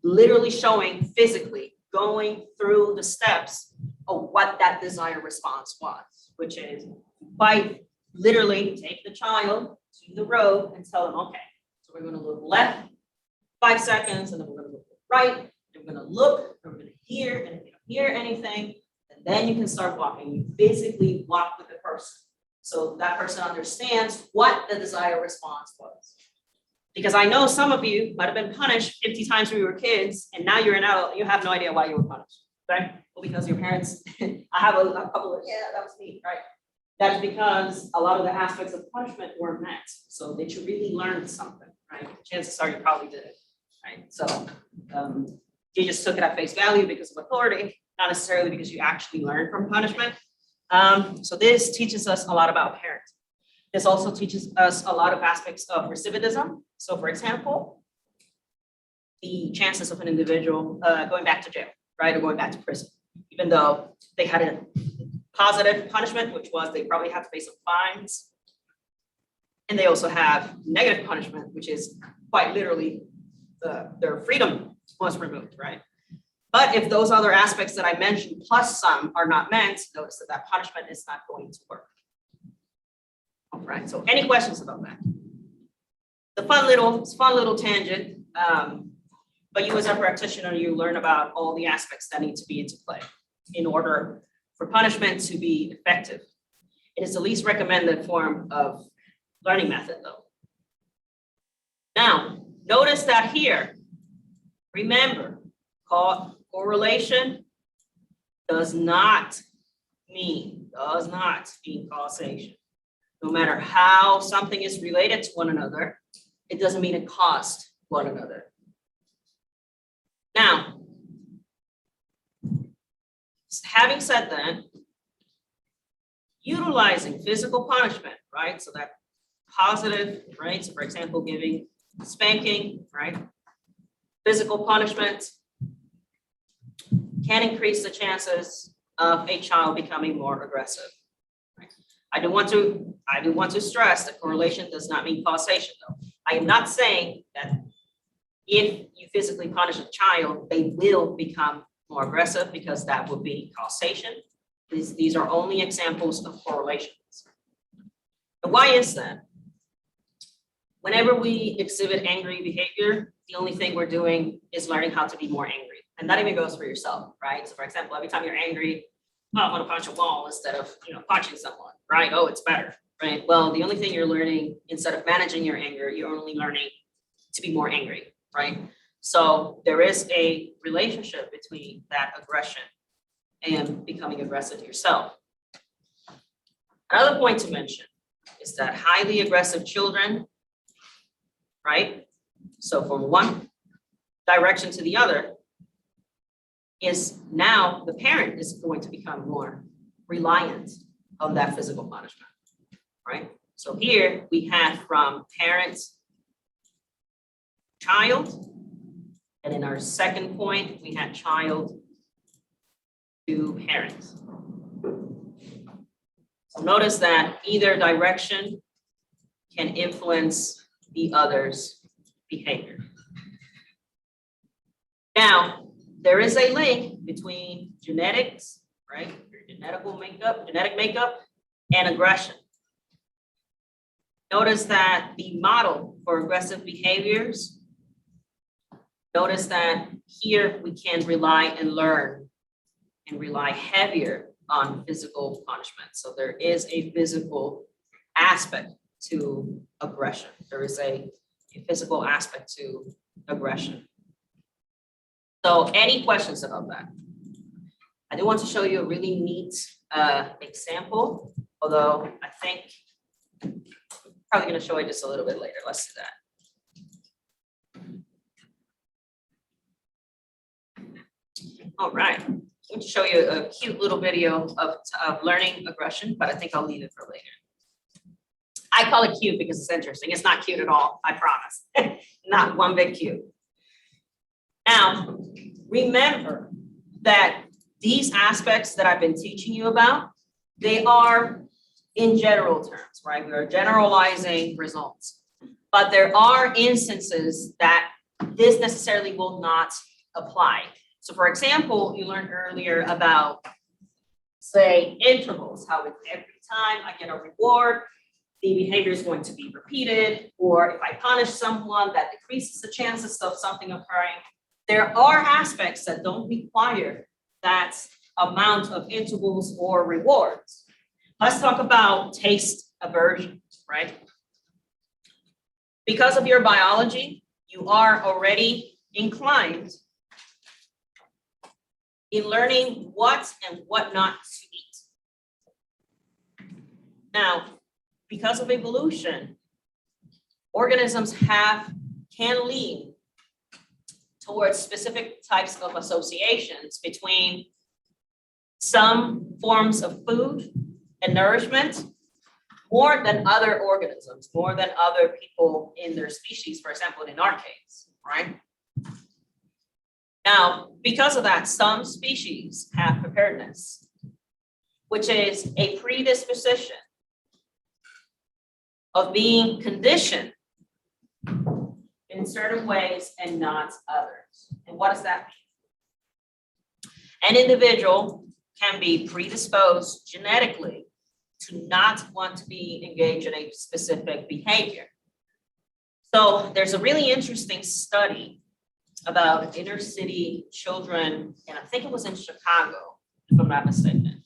literally showing physically, going through the steps of what that desired response was, which is by literally take the child to the road and tell them, okay, so we're going to look left 5 seconds, and then we're going to look right, and we're going to look, and we're going to hear, and if you don't hear anything, and then you can start walking. You physically walk with the person. So that person understands what the desired response was. Because I know some of you might have been punished 50 times when you were kids, and now you're an adult, you have no idea why you were punished, right? Well, because your parents, I have a couple of, yeah, that was me, right? That's because a lot of the aspects of punishment weren't met. So did you really learn something, right? Chances are you probably did it, right? So you just took it at face value because of authority, not necessarily because you actually learned from punishment. So this teaches us a lot about parenting. This also teaches us a lot of aspects of recidivism. So for example, the chances of an individual going back to jail, right, or going back to prison, even though they had a positive punishment, which was they probably have to pay some fines. And they also have negative punishment, which is quite literally their freedom was removed, right? But if those other aspects that I mentioned, plus some, are not met, notice that punishment is not going to work. All right, so any questions about that? The fun little tangent, but you as a practitioner, you learn about all the aspects that need to be into play in order for punishment to be effective. It is the least recommended form of learning method though. Now, notice that here, remember, correlation does not mean causation. no matter how something is related to one another, it doesn't mean it caused one another. Now, having said that, utilizing physical punishment, right? So that positive, right? So for example, giving spanking, right? Physical punishment can increase the chances of a child becoming more aggressive. Right? I do want to stress that correlation does not mean causation, though. I am not saying that if you physically punish a child, they will become more aggressive, because that would be causation. These are only examples of correlations. And why is that? Whenever we exhibit angry behavior, the only thing we're doing is learning how to be more angry. And that even goes for yourself, right? So for example, every time you're angry, oh, I want to punch a wall instead of, punching someone, right? Oh, it's better, right? Well, the only thing you're learning, instead of managing your anger, you're only learning to be more angry, right? So there is a relationship between that aggression and becoming aggressive yourself. Another point to mention is that highly aggressive children, right? So from one direction to the other, is now the parent is going to become more reliant on that physical punishment, right? So here we have from parent, child, and in our second point, we had child to parent. So notice that either direction can influence the other's behavior. Now, there is a link between genetics, right? Genetic makeup, and aggression. Notice that the model for aggressive behaviors, notice that here we can rely and learn and rely heavier on physical punishment. So there is a physical aspect to aggression. There is a physical aspect to aggression. So any questions about that? I do want to show you a really neat example, although I think I'm probably going to show it just a little bit later. Let's do that. All right. I'm going to show you a cute little video of learning aggression, but I think I'll leave it for later. I call it cute because it's interesting. It's not cute at all, I promise. Not one bit cute. Now, remember that these aspects that I've been teaching you about, they are in general terms, right? We are generalizing results. But there are instances that this necessarily will not apply. So for example, you learned earlier about, say, intervals, how every time I get a reward, the behavior is going to be repeated, or if I punish someone, that decreases the chances of something occurring. There are aspects that don't require that amount of intervals or rewards. Let's talk about taste aversion, right? Because of your biology, you are already inclined in learning what and what not to eat. Now, because of evolution, organisms can lean towards specific types of associations between some forms of food and nourishment more than other organisms, more than other people in their species, for example, in our case, right? Now, because of that, some species have preparedness, which is a predisposition of being conditioned in certain ways and not others. And what does that mean? An individual can be predisposed genetically to not want to be engaged in a specific behavior. So there's a really interesting study about inner city children, and I think it was in Chicago, if I'm not mistaken.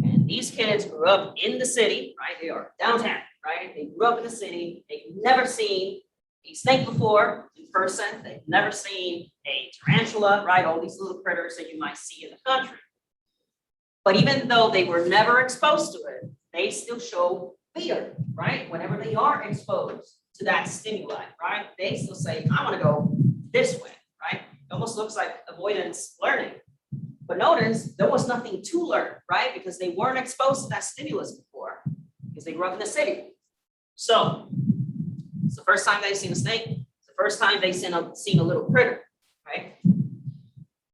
And these kids grew up in the city, right? They are downtown, right? They grew up in the city. They've never seen a snake before in person. They've never seen a tarantula, right? All these little critters that you might see in the country. But even though they were never exposed to it, they still show fear, right? Whenever they are exposed to that stimuli, right? They still say, I want to go this way, right? It almost looks like avoidance learning. But notice there was nothing to learn, right? Because they weren't exposed to that stimulus before, because they grew up in the city. So it's the first time they've seen a snake, it's the first time they've seen a little critter, right?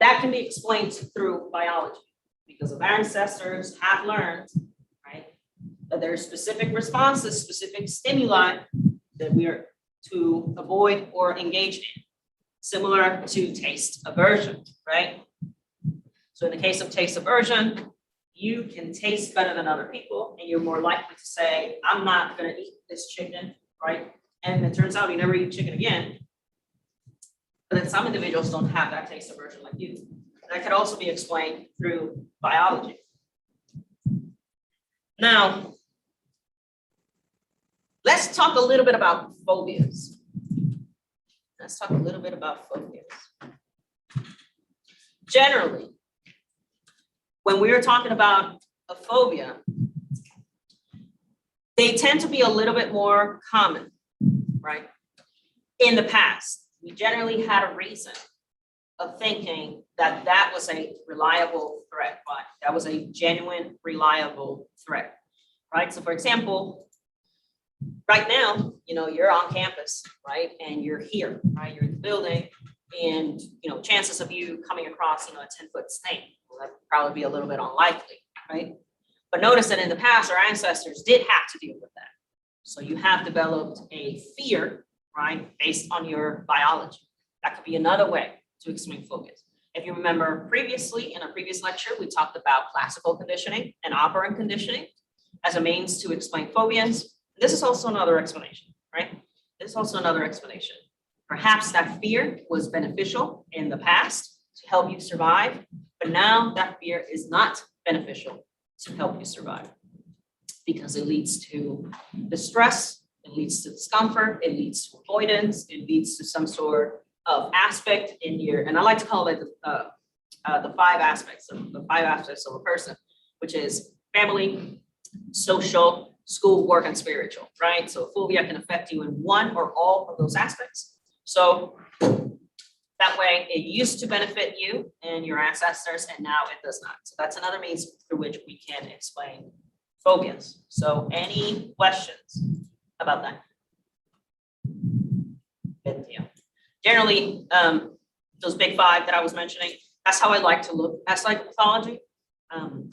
That can be explained through biology, because our ancestors have learned, right, that there are specific responses, specific stimuli that we are to avoid or engage in, similar to taste aversion, right? So in the case of taste aversion, you can taste better than other people, and you're more likely to say, I'm not going to eat this chicken, right? And it turns out you never eat chicken again. But then some individuals don't have that taste aversion like you. That could also be explained through biology. Now, let's talk a little bit about phobias. Let's talk a little bit about phobias. Generally, when we are talking about a phobia, they tend to be a little bit more common, right? In the past, we generally had a reason of thinking that that was a reliable threat, right? That was a genuine, reliable threat, right? So for example, right now, you're on campus, right? And you're here, right? You're in the building, and, chances of you coming across, a 10-foot snake, well, that would probably be a little bit unlikely, right? But notice that in the past, our ancestors did have to deal with that. So you have developed a fear, right, based on your biology. That could be another way to explain phobias. If you remember previously, in a previous lecture, we talked about classical conditioning and operant conditioning as a means to explain phobias. This is also another explanation, right? This is also another explanation. Perhaps that fear was beneficial in the past to help you survive, but now that fear is not beneficial to help you survive, because it leads to distress, it leads to discomfort, it leads to avoidance, it leads to some sort of aspect in your, and I like to call it the 5 aspects of a person, which is family, social, school, work, and spiritual, right? So phobia can affect you in one or all of those aspects. So that way it used to benefit you and your ancestors, and now it does not. So that's another means through which we can explain phobias. So any questions about that? Good deal. Generally, those big 5 that I was mentioning, that's how I like to look at psychopathology.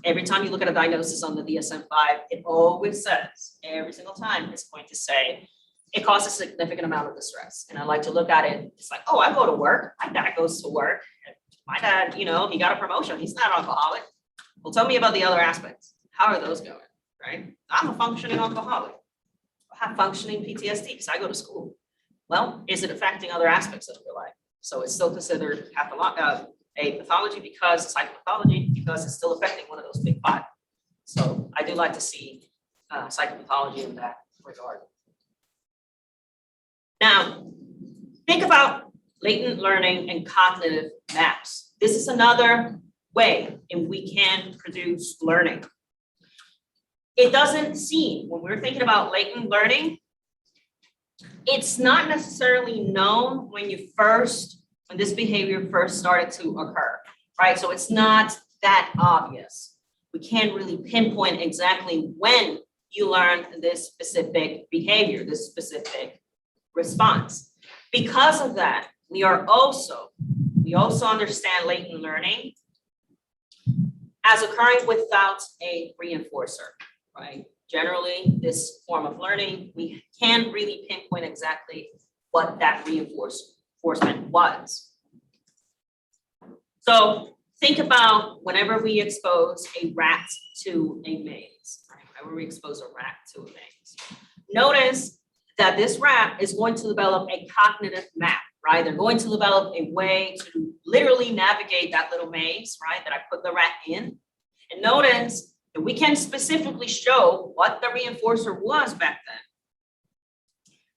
Every time you look at a diagnosis on the DSM-5, it always says, every single time, it's going to say, it causes a significant amount of distress. And I like to look at it, it's like, oh, I go to work, my dad goes to work. My dad, he got a promotion, he's not an alcoholic. Well, tell me about the other aspects. How are those going, right? I'm a functioning alcoholic. I have functioning PTSD because I go to school. Well, is it affecting other aspects of your life? So it's still considered a pathology because psychopathology, because it's still affecting one of those big 5. So I do like to see psychopathology in that regard. Now, think about latent learning and cognitive maps. This is another way in we can produce learning. It doesn't seem, when we're thinking about latent learning, it's not necessarily known when this behavior first started to occur, right? So it's not that obvious. We can't really pinpoint exactly when you learned this specific behavior, this specific response. Because of that, we also understand latent learning as occurring without a reinforcer, right? Generally, this form of learning, we can't really pinpoint exactly what that reinforcement was. So think about whenever we expose a rat to a maze, right? Whenever we expose a rat to a maze. Notice that this rat is going to develop a cognitive map, right? They're going to develop a way to literally navigate that little maze, right? That I put the rat in. And notice that we can specifically show what the reinforcer was back then.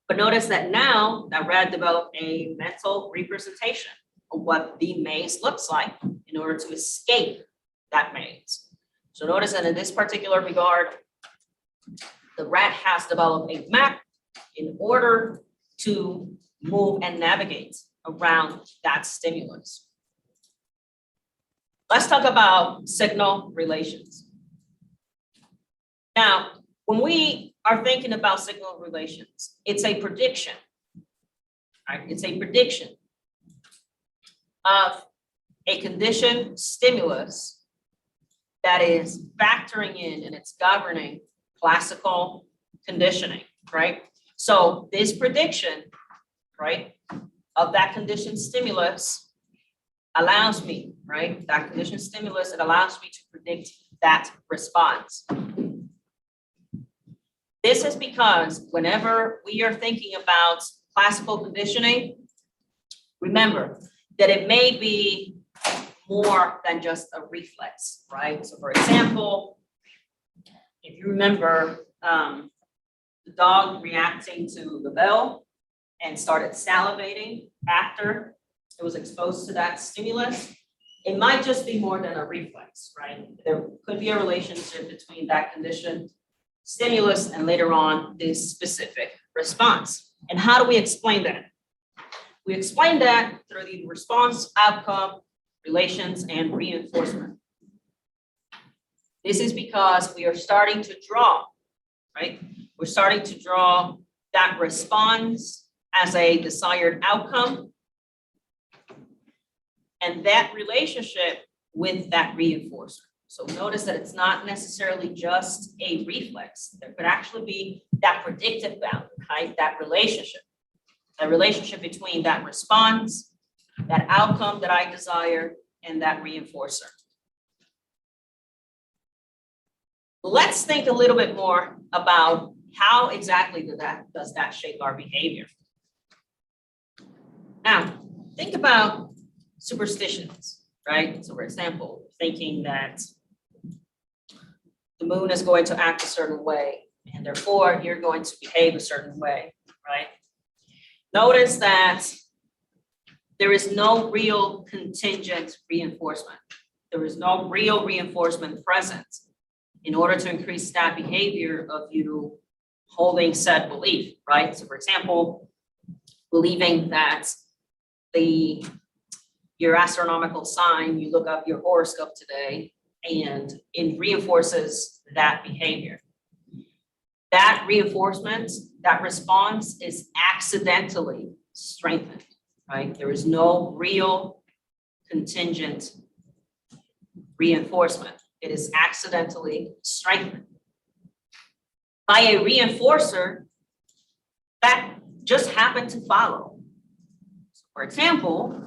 But notice that now that rat developed a mental representation of what the maze looks like in order to escape that maze. So notice that in this particular regard, the rat has developed a map in order to move and navigate around that stimulus. Let's talk about signal relations. Now, when we are thinking about signal relations, it's a prediction, right? It's a prediction of a conditioned stimulus that is factoring in and it's governing classical conditioning, right? So this prediction, right, of that conditioned stimulus allows me, right, that conditioned stimulus, it allows me to predict that response. This is because whenever we are thinking about classical conditioning, remember that it may be more than just a reflex, right? So for example, if you remember the dog reacting to the bell and started salivating after it was exposed to that stimulus, it might just be more than a reflex, right? There could be a relationship between that conditioned stimulus and later on this specific response. And how do we explain that? We explain that through the response, outcome, relations, and reinforcement. This is because we are starting to draw, right? We're starting to draw that response as a desired outcome and that relationship with that reinforcer. So notice that it's not necessarily just a reflex. There could actually be that predictive value, right? That relationship between that response, that outcome that I desire, and that reinforcer. Let's think a little bit more about how exactly does that shape our behavior. Now, think about superstitions, right? So for example, thinking that the moon is going to act a certain way, and therefore you're going to behave a certain way, right? Notice that there is no real contingent reinforcement. There is no real reinforcement present in order to increase that behavior of you holding said belief, right? So for example, believing that your astronomical sign, you look up your horoscope today, and it reinforces that behavior. That reinforcement, that response is accidentally strengthened, right? There is no real contingent reinforcement. It is accidentally strengthened by a reinforcer that just happened to follow. For example,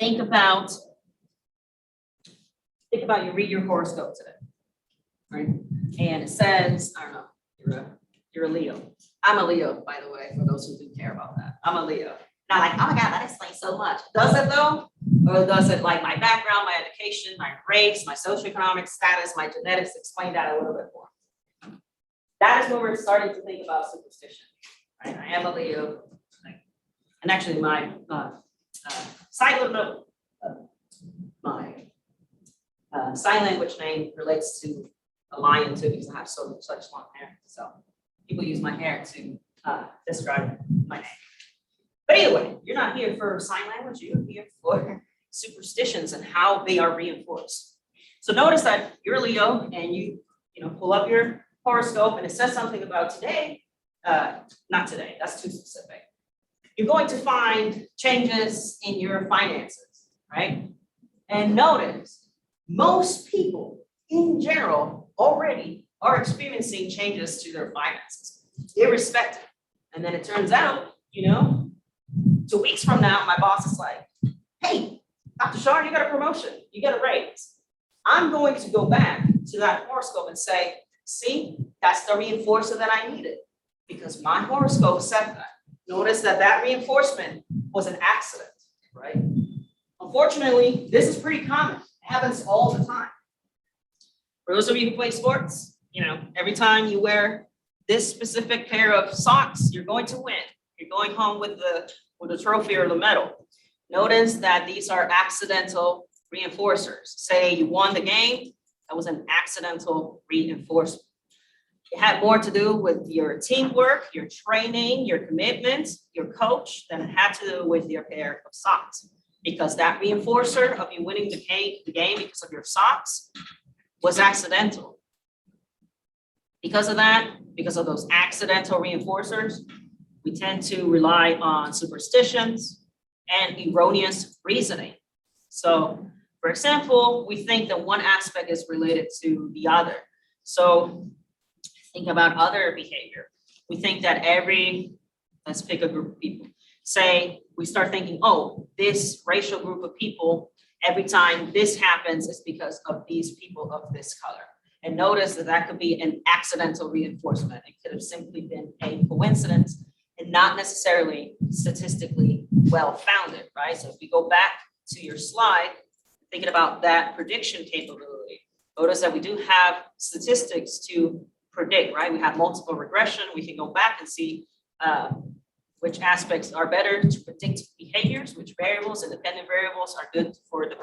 think about you read your horoscope today, right? And it says, I don't know, you're a Leo. I'm a Leo, by the way, for those who do care about that. I'm a Leo. Not like, oh my God, that explains so much. Does it though? Or does it, like my background, my education, my race, my socioeconomic status, my genetics explain that a little bit more? That is when we're starting to think about superstition, right? I am a Leo. And actually my sign language name relates to a lion too, because I have such long hair. So people use my hair to describe my name. But either way, you're not here for sign language, you're here for superstitions and how they are reinforced. So notice that you're Leo and you pull up your horoscope and it says something about today, not today, that's too specific. You're going to find changes in your finances, right? And notice, most people in general already are experiencing changes to their finances, irrespective. And then it turns out, 2 weeks from now, my boss is like, hey, Dr. Shar, you got a promotion, you got a raise. I'm going to go back to that horoscope and say, see, that's the reinforcer that I needed because my horoscope said that. Notice that reinforcement was an accident, right? Unfortunately, this is pretty common. It happens all the time. For those of you who play sports, every time you wear this specific pair of socks, you're going to win. You're going home with the trophy or the medal. Notice that these are accidental reinforcers. Say you won the game, that was an accidental reinforcement. It had more to do with your teamwork, your training, your commitment, your coach, than it had to do with your pair of socks. Because that reinforcer of you winning the game because of your socks was accidental. Because of that, because of those accidental reinforcers, we tend to rely on superstitions and erroneous reasoning. So, for example, we think that one aspect is related to the other. So, think about other behavior. We think that let's pick a group of people. Say we start thinking, oh, this racial group of people, every time this happens, is because of these people of this color. And notice that that could be an accidental reinforcement. It could have simply been a coincidence and not necessarily statistically well-founded, right? So if we go back to your slide, thinking about that prediction capability, notice that we do have statistics to predict, right? We have multiple regression. We can go back and see which aspects are better to predict behaviors, which variables, independent variables are good for the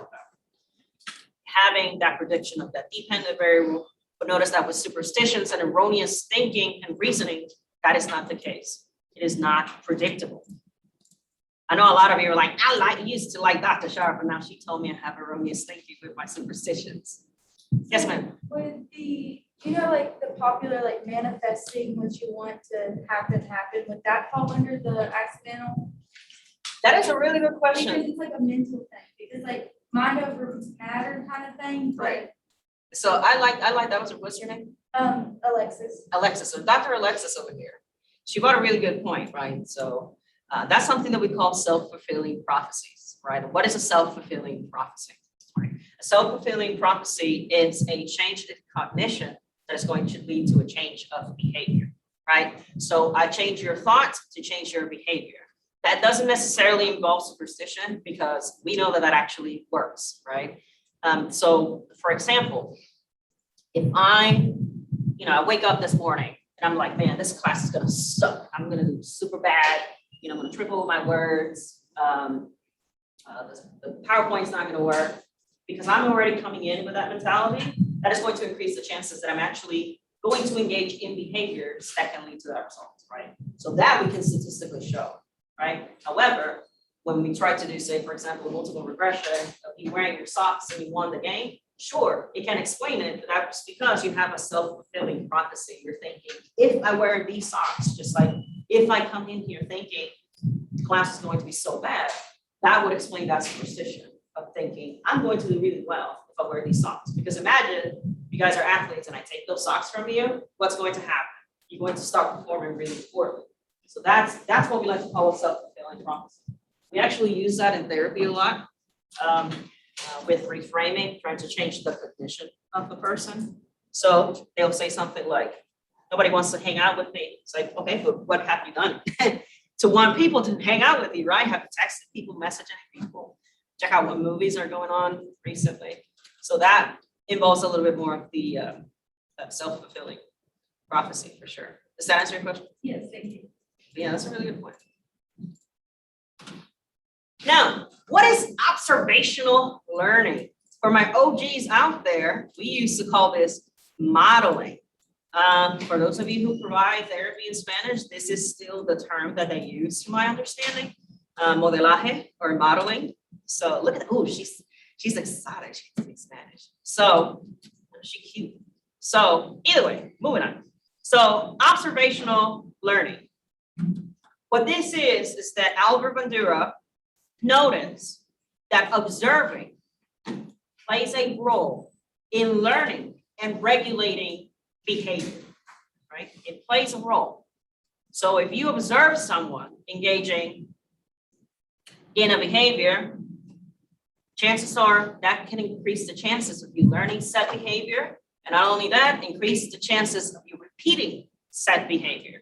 having that prediction of that dependent variable. But notice that with superstitions and erroneous thinking and reasoning, that is not the case. It is not predictable. I know a lot of you are like, used to like Dr. Sharp, and now she told me I have erroneous thinking with my superstitions. Yes, ma'am. Would the, like the popular, like manifesting what you want to happen, would that fall under the accidental? That is a really good Because question. it's like a mental thing, because like mind over matter kind of thing, but, Right. So I like that. What's your name? Alexis. Alexis. So Dr. Alexis over here, she brought a really good point, right? So that's something that we call self-fulfilling prophecies, right? And what is a self-fulfilling prophecy? Right? A self-fulfilling prophecy is a change in cognition that is going to lead to a change of behavior, right? So I change your thoughts to change your behavior. That doesn't necessarily involve superstition because we know that that actually works, right? So for example, if I wake up this morning and I'm like, man, this class is gonna suck. I'm gonna do super bad. I'm gonna triple my words. The PowerPoint's not gonna work because I'm already coming in with that mentality. That is going to increase the chances that I'm actually going to engage in behaviors that can lead to that result, right? So that we can statistically show, right? However, when we try to do, say, for example, multiple regression of you wearing your socks and you won the game, sure, it can explain it, but that's because you have a self-fulfilling prophecy. You're thinking, if I wear these socks, just like if I come in here thinking class is going to be so bad, that would explain that superstition of thinking, I'm going to do really well if I wear these socks. Because imagine you guys are athletes and I take those socks from you, what's going to happen? You're going to start performing really poorly. So that's what we like to call a self-fulfilling prophecy. We actually use that in therapy a lot with reframing, trying to change the cognition of the person. So they'll say something like, nobody wants to hang out with me. It's like, okay, but what have you done to want people to hang out with you, right? Have you texted people, messaging people, check out what movies are going on recently. So that involves a little bit more of the self-fulfilling prophecy for sure. Does that answer your question? Yes, thank you. Yeah, that's a really good point. Now, what is observational learning? For my OGs out there, we used to call this modeling. For those of you who provide therapy in Spanish, this is still the term that they use, to my understanding, modelaje or modeling. So look at that. Oh, she's excited. She speaks Spanish. So she's cute. So either way, moving on. So observational learning. What this is that Albert Bandura noticed that observing plays a role in learning and regulating behavior, right? It plays a role. So if you observe someone engaging in a behavior, chances are that can increase the chances of you learning said behavior. And not only that, increase the chances of you repeating said behavior.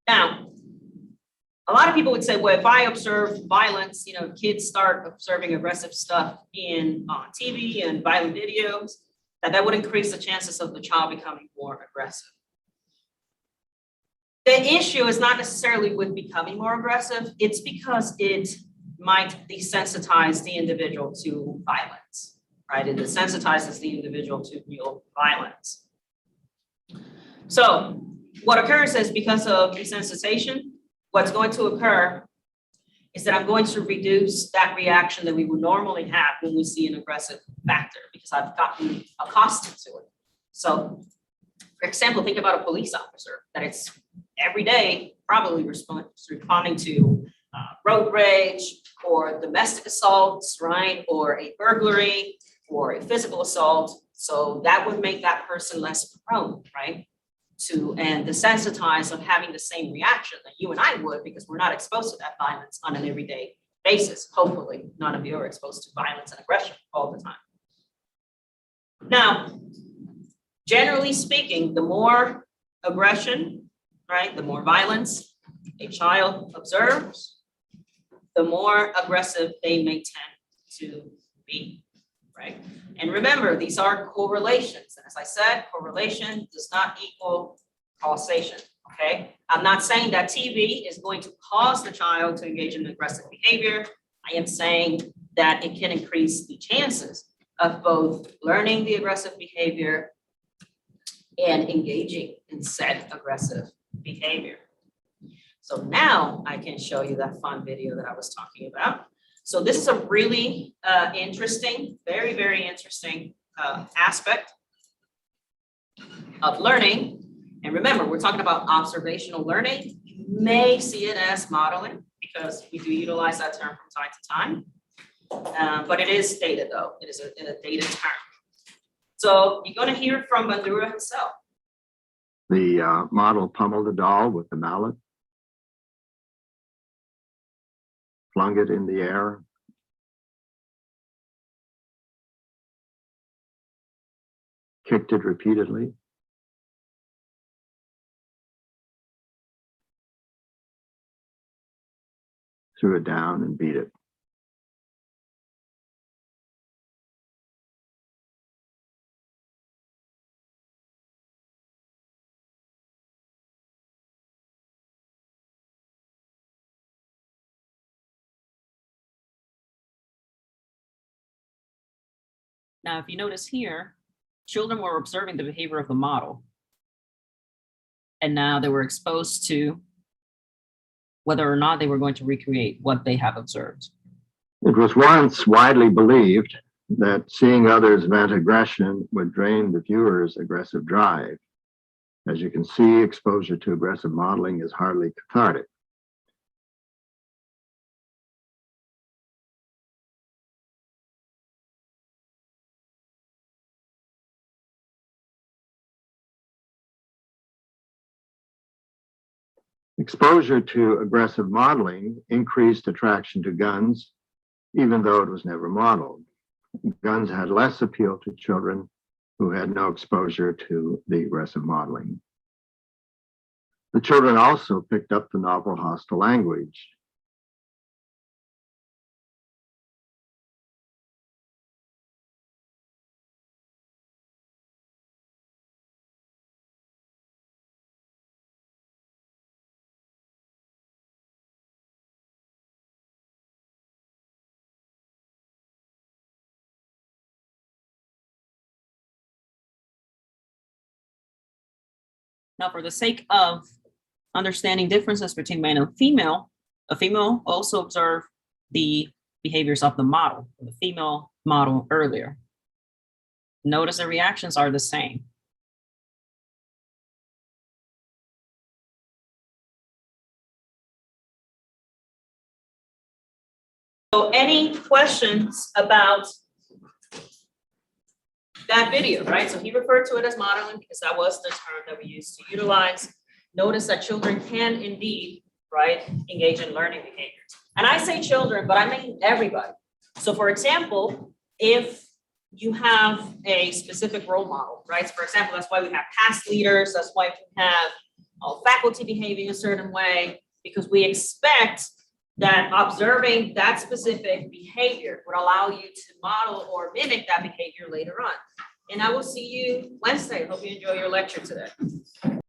Now, a lot of people would say, well, if I observe violence, kids start observing aggressive stuff on TV and violent videos, that would increase the chances of the child becoming more aggressive. The issue is not necessarily with becoming more aggressive, it's because it might desensitize the individual to violence, right? It desensitizes the individual to real violence. So what occurs is because of desensitization, what's going to occur is that I'm going to reduce that reaction that we would normally have when we see an aggressive factor because I've gotten accustomed to it. So, for example, think about a police officer that it's every day probably responding to road rage or domestic assaults, right? Or a burglary or a physical assault. So that would make that person less prone, right? And desensitized of having the same reaction that you and I would because we're not exposed to that violence on an everyday basis. Hopefully, none of you are exposed to violence and aggression all the time. Now, generally speaking, the more aggression, right, the more violence a child observes, the more aggressive they may tend to be, right? And remember, these are correlations. And as I said, correlation does not equal causation, okay? I'm not saying that TV is going to cause the child to engage in aggressive behavior. I am saying that it can increase the chances of both learning the aggressive behavior and engaging in said aggressive behavior. So now I can show you that fun video that I was talking about. So this is a really interesting, very, very interesting aspect of learning. And remember, we're talking about observational learning. You may see it as modeling because we do utilize that term from time to time. But it is data though. It is a data term. So you're going to hear from Bandura himself. The model pummeled the doll with the mallet, flung it in the air, kicked it repeatedly, threw it down and beat it. Now, if you notice here, children were observing the behavior of the model. And now they were exposed to whether or not they were going to recreate what they have observed. It was once widely believed that seeing others vent aggression would drain the viewer's aggressive drive. As you can see, exposure to aggressive modeling is hardly cathartic. Exposure to aggressive modeling increased attraction to guns, even though it was never modeled. Guns had less appeal to children who had no exposure to the aggressive modeling. The children also picked up the novel hostile language. Now, for the sake of understanding differences between male and female, a female also observed the behaviors of the model, the female model earlier. Notice the reactions are the same. So any questions about that video, right? So he referred to it as modeling because that was the term that we used to utilize. Notice that children can indeed, right, engage in learning behaviors. And I say children, but I mean everybody. So for example, if you have a specific role model, right? So for example, that's why we have past leaders. That's why we have faculty behaving a certain way, because we expect that observing that specific behavior would allow you to model or mimic that behavior later on. And I will see you Wednesday. Hope you enjoy your lecture today.